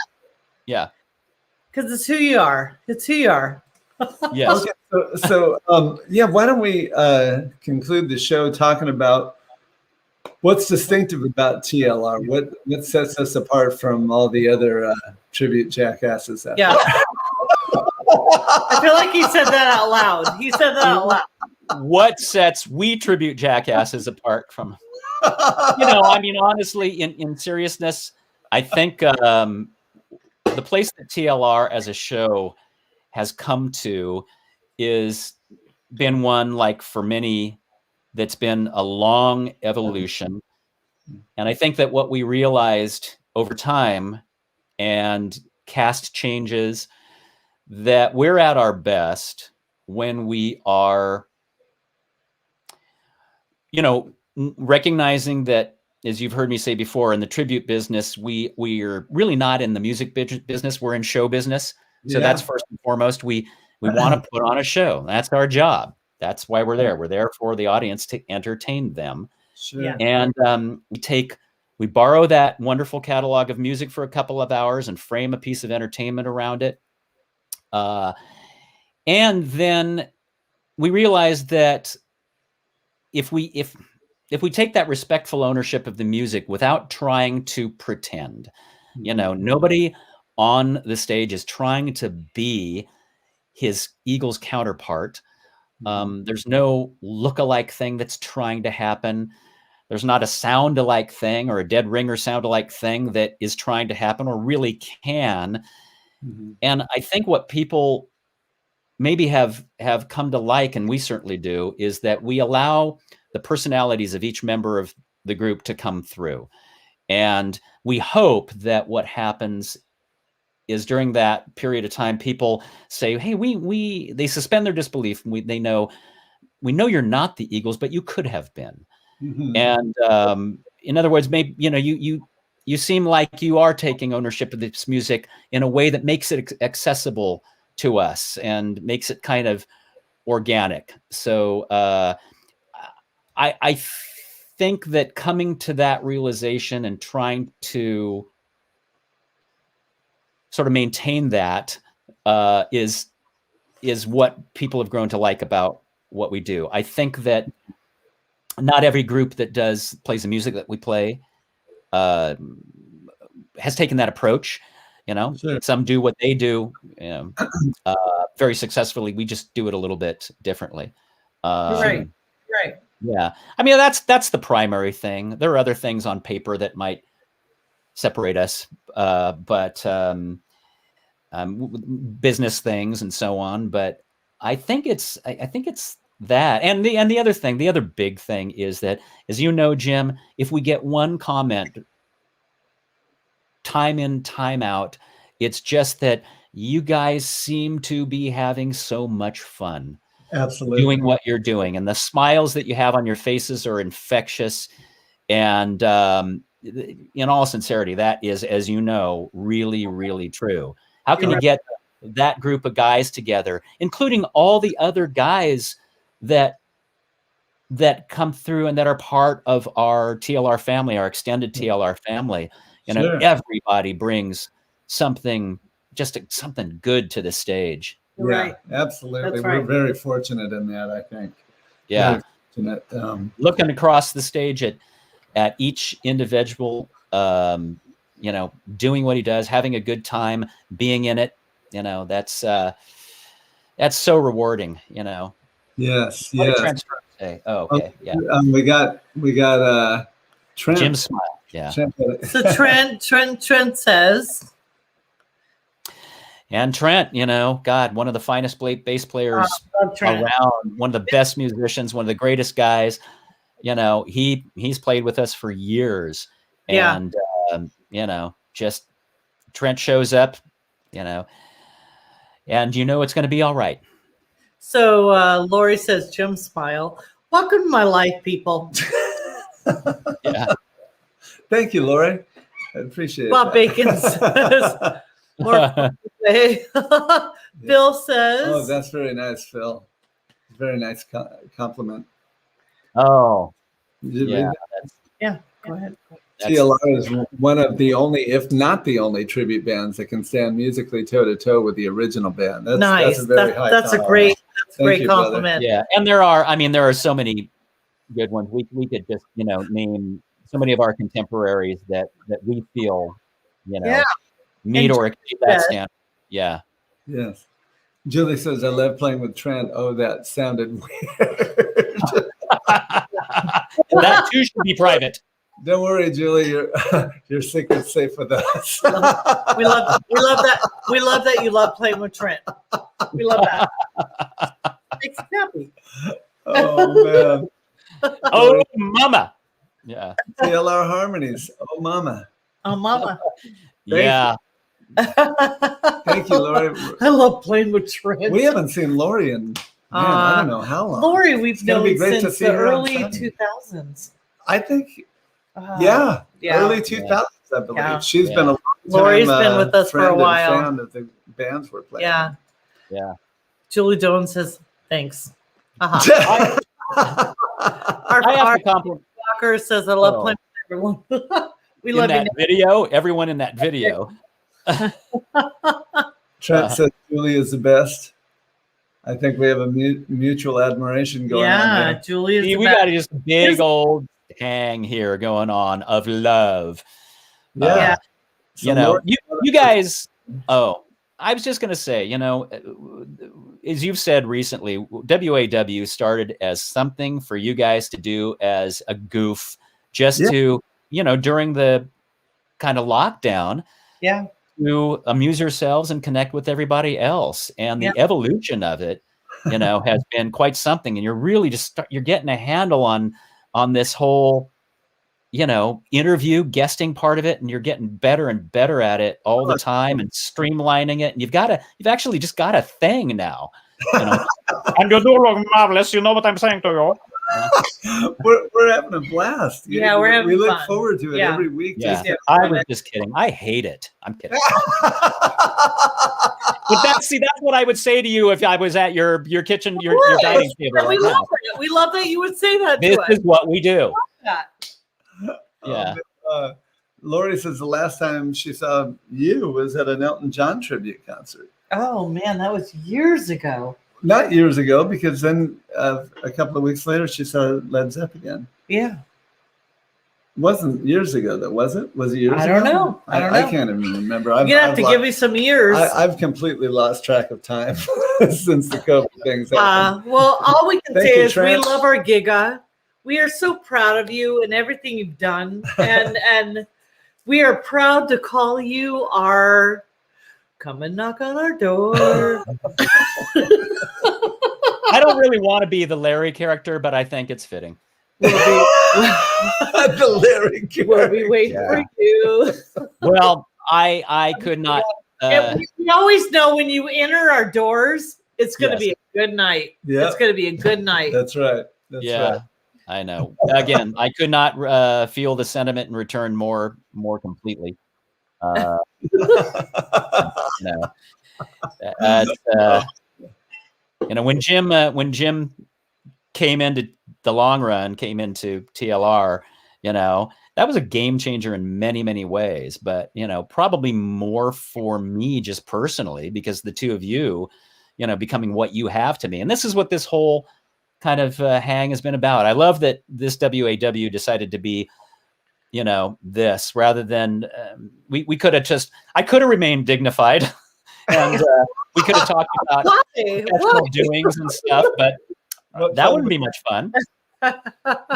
Yeah. Because it's who you are. It's who you are. Yes. Okay, so why don't we conclude the show talking about what's distinctive about TLR? What sets us apart from all the other tribute jackasses out there? I feel like he said that out loud. He said that out loud. What sets we tribute jackasses apart from? Honestly, in seriousness, I think the place that TLR as a show has come to is been one, like for many, that's been a long evolution. And I think that what we realized over time and cast changes, that we're at our best when we are, you know, recognizing that, as you've heard me say before, in the tribute business, we're really not in the music business, we're in show business. So that's first and foremost, we want to put on a show. That's our job. That's why we're there. We're there for the audience to entertain them. Sure. Yeah. And we borrow that wonderful catalog of music for a couple of hours and frame a piece of entertainment around it. And then we realize that if we take that respectful ownership of the music without trying to pretend, you know, nobody on the stage is trying to be his Eagles counterpart. There's no look-alike thing that's trying to happen. There's not a sound-alike thing or a dead ringer sound-alike thing that is trying to happen or really can. And I think what people maybe have come to like, and we certainly do, is that we allow the personalities of each member of the group to come through. And we hope that what happens is during that period of time, people say, hey, they suspend their disbelief. We know you're not the Eagles, but you could have been. And in other words, maybe, you know, you seem like you are taking ownership of this music in a way that makes it accessible to us and makes it kind of organic. So I think that coming to that realization and trying to sort of maintain that is what people have grown to like about what we do. I think that not every group that plays the music that we play has taken that approach. You know, Sure. Some do what they do very successfully. We just do it a little bit differently. Right. Yeah. I mean, that's the primary thing. There are other things on paper that might separate us, but business things and so on. But I think it's that. And the other thing, the other big thing is that, as you know, Jim, if we get one comment time in, time out, it's just that you guys seem to be having so much fun. Absolutely. Doing what you're doing, and the smiles that you have on your faces are infectious. And in all sincerity, that is, as you know, really, really true. How can you get that group of guys together, including all the other guys that come through and that are part of our TLR family, our extended TLR family? You know, everybody brings something good to the stage. Yeah, absolutely. We're very fortunate in that, I think. Yeah. Very fortunate. Looking across the stage at each individual, you know, doing what he does, having a good time, being in it, you know, that's so rewarding, you know. Yes. What did Trent say? Oh, okay. Yeah. We got Trent. Jim smile. Yeah. So Trent says. And Trent, you know, God, one of the finest bass players around, one of the best musicians, one of the greatest guys. You know, he's played with us for years. And, you know, just Trent shows up, you know, and you know it's going to be all right. So Lori says, Jim smile. Welcome to my life, people. Yeah. Thank you, Lori. I appreciate Bob Bacon says, Bill says. Oh, that's very nice, Phil. Very nice compliment. Oh, yeah. Go ahead. TLR is one of the only, if not the only, tribute bands that can stand musically toe-to-toe with the original band. That's, nice. That's a great compliment. Brother. Yeah, and there are so many good ones. We could just, you know, name so many of our contemporaries that we feel, you know, meet or exceed that standard. Yeah. Yes. Julie says, I love playing with Trent. Oh, that sounded weird. That too should be private. Don't worry, Julie. Your secret's safe with us. We love that. We love that you love playing with Trent. We love that. Makes us happy. Oh man. Oh, mama. Yeah. TLR harmonies. Oh mama. Oh, mama. Yeah. Thank you, Lori. I love playing with Trent. We haven't seen Lori in I don't know how long. Lori, we've known since the early on 2000s. I think, yeah. early 2000s, I believe. Yeah. She's been a long time, Lori's been with us for a friend and while. fan of the bands we're playing. Yeah. Yeah. Julie Jones says thanks. Our I have to compliment Walker says I love playing with everyone. We love that video. Everyone in that video. Trent says Julie is the best. I think we have a mutual admiration going on. Yeah, Julie is the we best. got just big old hang here going on of love. Yeah. You know, you guys. Oh, I was just going to say, you know, as you've said recently, WAW started as something for you guys to do as a goof, just to, you know, during the kind of lockdown. Yeah. To amuse yourselves and connect with everybody else. And the evolution of it, you know, has been quite something. And you're really you're getting a handle on this whole, you know, interview guesting part of it. And you're getting better and better at it all the time and streamlining it. And you've actually just got a thing now. You know? And you do look marvelous. You know what I'm saying to you? We're having a blast. Yeah, we're having we look fun. forward to it every week. Yeah. I was just kidding. I hate it. I'm kidding. But that's what I would say to you if I was at your kitchen, your dining table. We love it. We love that you would say that This to us. is what we do. Yeah. Lori says the last time she saw you was at an Elton John tribute concert. Oh man, that was years ago. Not years ago, because then a couple of weeks later she saw Led Zeppelin. Yeah. Wasn't years ago though, was it? Was it years ago? I don't know. I don't know. I can't even remember. You're gonna have to give me some years. I've completely lost track of time since the COVID things happened. Well, all we can say is Trent. we love our Giga. We are so proud of you and everything you've done, and we are proud to call you our come and knock on our door. I don't really want to be the Larry character, but I think it's fitting. The Larry character. We'll be waiting for you. Well, I could not. We always know when you enter our doors, it's going to be a good night. Yeah. It's going to be a good night. That's right. That's right. I know. Again, I could not feel the sentiment and return more completely. You know, when Jim came into the long run, came into TLR, you know, that was a game changer in many, many ways. But, you know, probably more for me just personally, because the two of you, you know, becoming what you have to me. And this is what this whole kind of hang has been about. I love that this WAW decided to be, you know, this rather than we could have I could have remained dignified and we could have talked about professional doings and stuff, but that wouldn't be much fun.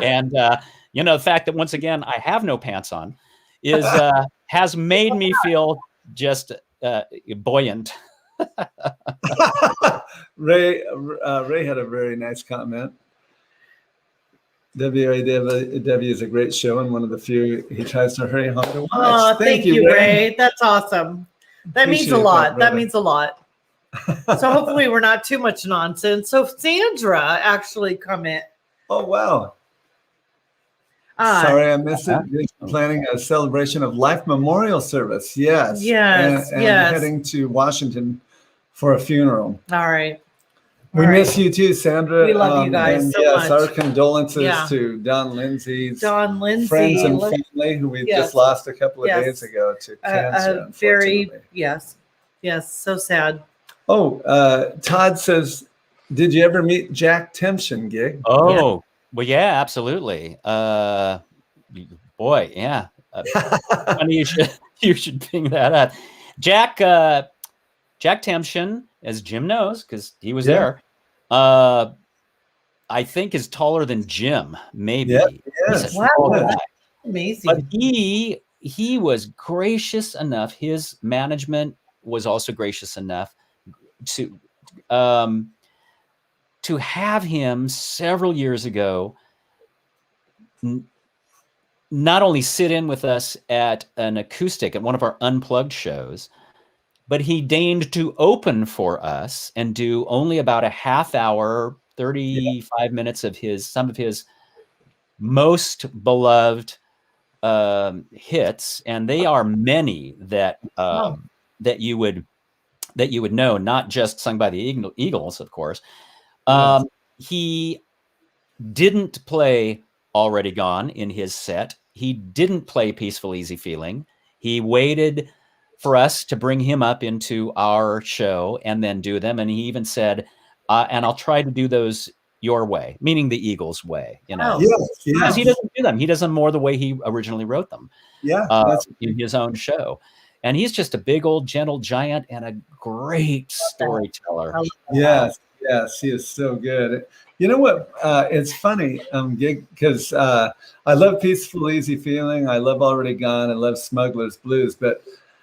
And you know, the fact that once again I have no pants on is has made me feel just buoyant. Ray had a very nice comment. WAW is a great show and one of the few he tries to hurry home to watch. Oh, thank you, Ray. That's awesome. That means a lot. That means a lot. So hopefully we're not too much nonsense. So Sandra actually comment. Oh wow. Sorry, I missed it. You're planning a celebration of life memorial service. Yes. Yes. And heading to Washington for a funeral. All right. We miss you too, Sandra. We love you guys and so yes, much. Our condolences to Don Lindsay's Lindsay, friends and family who we just lost a couple of days ago to cancer. Yes, so sad. Oh, Todd says, did you ever meet Jack Tempchin, Gig? Oh, well, yeah, absolutely. Boy, yeah. Funny you should ping that up. Jack Tempchin, as Jim knows, because he was there, I think is taller than Jim, maybe. Yes. Wow. Amazing. But he was gracious enough. His management was also gracious enough to have him several years ago not only sit in with us at an acoustic at one of our unplugged shows, but he deigned to open for us and do only about a half hour, 35 minutes of some of his most beloved hits, and they are many that that you would know, not just sung by the Eagles, of course. Yes. He didn't play Already Gone in his set. He didn't play Peaceful Easy Feeling. He waited for us to bring him up into our show and then do them. And he even said, and I'll try to do those your way, meaning the Eagles way, you know. Because he doesn't do them. He does them more the way he originally wrote them. Yeah. In his own show. And he's just a big old gentle giant and a great storyteller. Yes, he is so good. You know what? It's funny, because I love Peaceful Easy Feeling. I love Already Gone. I love Smuggler's Blues. But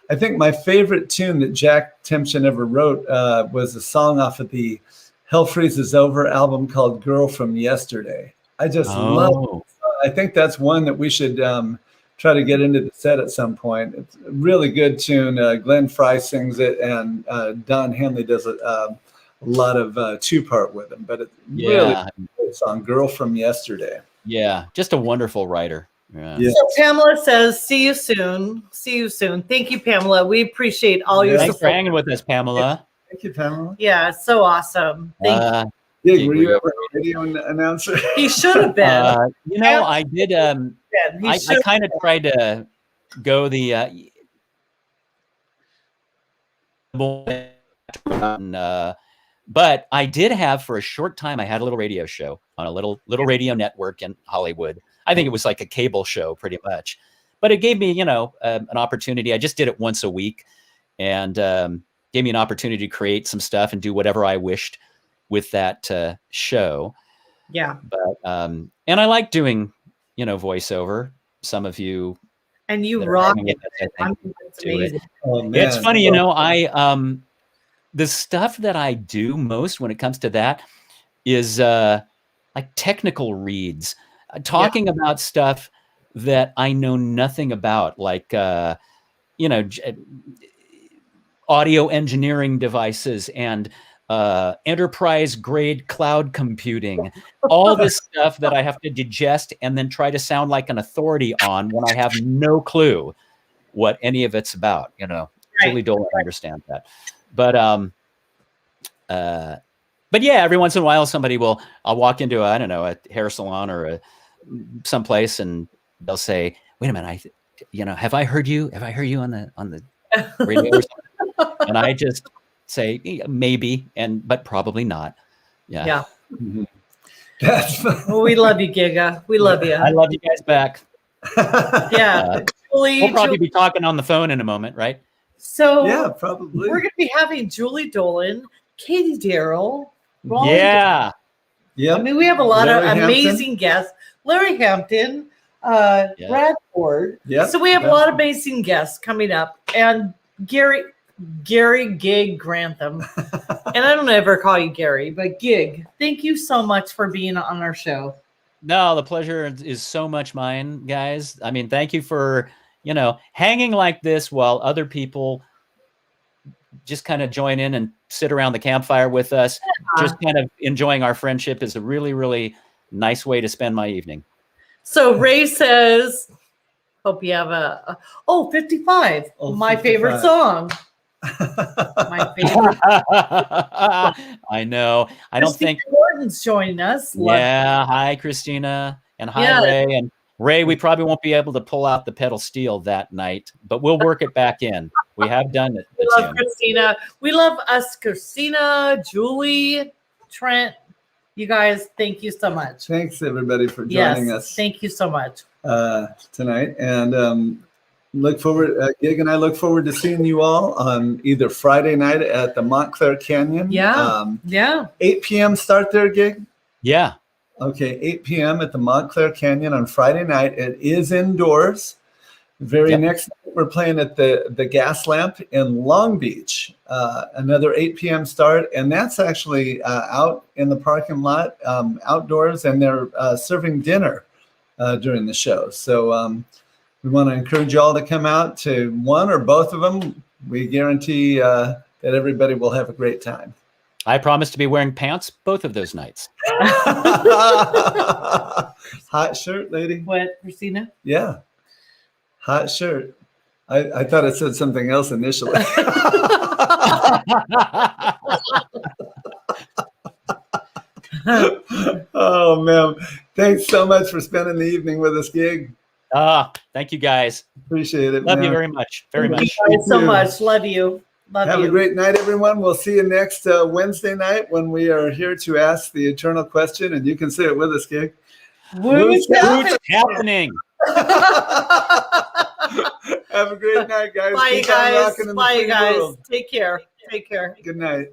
I think my favorite tune that Jack Tempchin ever wrote was a song off of the Hell Freezes Over album called Girl from Yesterday. I just love it. I think that's one that we should try to get into the set at some point. It's a really good tune. Glenn Frey sings it, and Don Henley does a lot of two-part with him. But it's really a good song, Girl from Yesterday. Yeah, just a wonderful writer. Yeah. So Pamela says, see you soon. See you soon. Thank you, Pamela. We appreciate all your Thanks support. for hanging with us, Pamela. Thank you, Pamela. Yeah, so awesome. Thank you. Were you ever a radio announcer? He should have been. You know, I did. I kind of tried to go the. But I did have, for a short time, I had a little radio show on a little radio network in Hollywood. I think it was like a cable show pretty much, but it gave me, an opportunity. I just did it once a week, and gave me an opportunity to create some stuff and do whatever I wished with that show. Yeah. But and I like doing, voiceover. Some of you. And you rock it. It's amazing. It's funny, I the stuff that I do most when it comes to that is like technical reads, talking about stuff that I know nothing about, like audio engineering devices and enterprise grade cloud computing, all this stuff that I have to digest and then try to sound like an authority on when I have no clue what any of it's about. Julie Dolan understands that. But yeah, every once in a while, I'll walk into a hair salon or someplace, and they'll say, "Wait a minute, have I heard you? Have I heard you on the radio?" Or something? And I just say maybe, but probably not. Yeah. Yeah. Mm-hmm. Well, we love you, Giga. We love you. I love you guys back. Yeah. We'll probably be talking on the phone in a moment, right? So yeah, probably. We're going to be having Julie Dolan, Katie Darrell. Yeah. Yeah. I mean, we have a lot of amazing guests. Larry Hampton, Brad Ford. Yeah. So we have a lot of amazing guests coming up. And Gary Gig Grantham. And I don't ever call you Gary, but Gig, thank you so much for being on our show. No, the pleasure is so much mine, guys. I mean, thank you for, hanging like this while other people just kind of join in and sit around the campfire with us. Yeah. Just kind of enjoying our friendship is a really, really nice way to spend my evening. So Ray says, hope you have 55. My 55. Favorite song. My favorite. I know. I don't think Gordon's joining us. Yeah. Hi, Christina. And hi, Ray. And Ray, we probably won't be able to pull out the pedal steel that night, but we'll work it back in. We have done it. We love Christina. We love us, Christina, Julie, Trent. You guys, thank you so much. Thanks, everybody, for joining us. Thank you so much. Tonight. And look forward, Gig and I look forward to seeing you all on either Friday night at the Montclair Canyon. Yeah. 8 p.m. start there, Gig? Yeah. Okay, 8 p.m. at the Montclair Canyon on Friday night. It is indoors. Very next night, we're playing at the Gas Lamp in Long Beach. Another 8 p.m. start, and that's actually out in the parking lot, outdoors, and they're serving dinner during the show. So we want to encourage you all to come out to one or both of them. We guarantee that everybody will have a great time. I promise to be wearing pants both of those nights. Hot shirt, lady. What, Christina? Yeah. Hot shirt. I thought it said something else initially. Oh, man. Thanks so much for spending the evening with us, Gig. Thank you, guys. Appreciate it. Love you very much. Very much. Thank you guys so much. Love you. Have a great night, everyone. We'll see you next Wednesday night when we are here to ask the eternal question, and you can say it with us, Gig. Woot's happening. Have a great night, guys. Bye, Keep on guys. rocking in the Bye, free guys. world. Take care. Take care. Good night.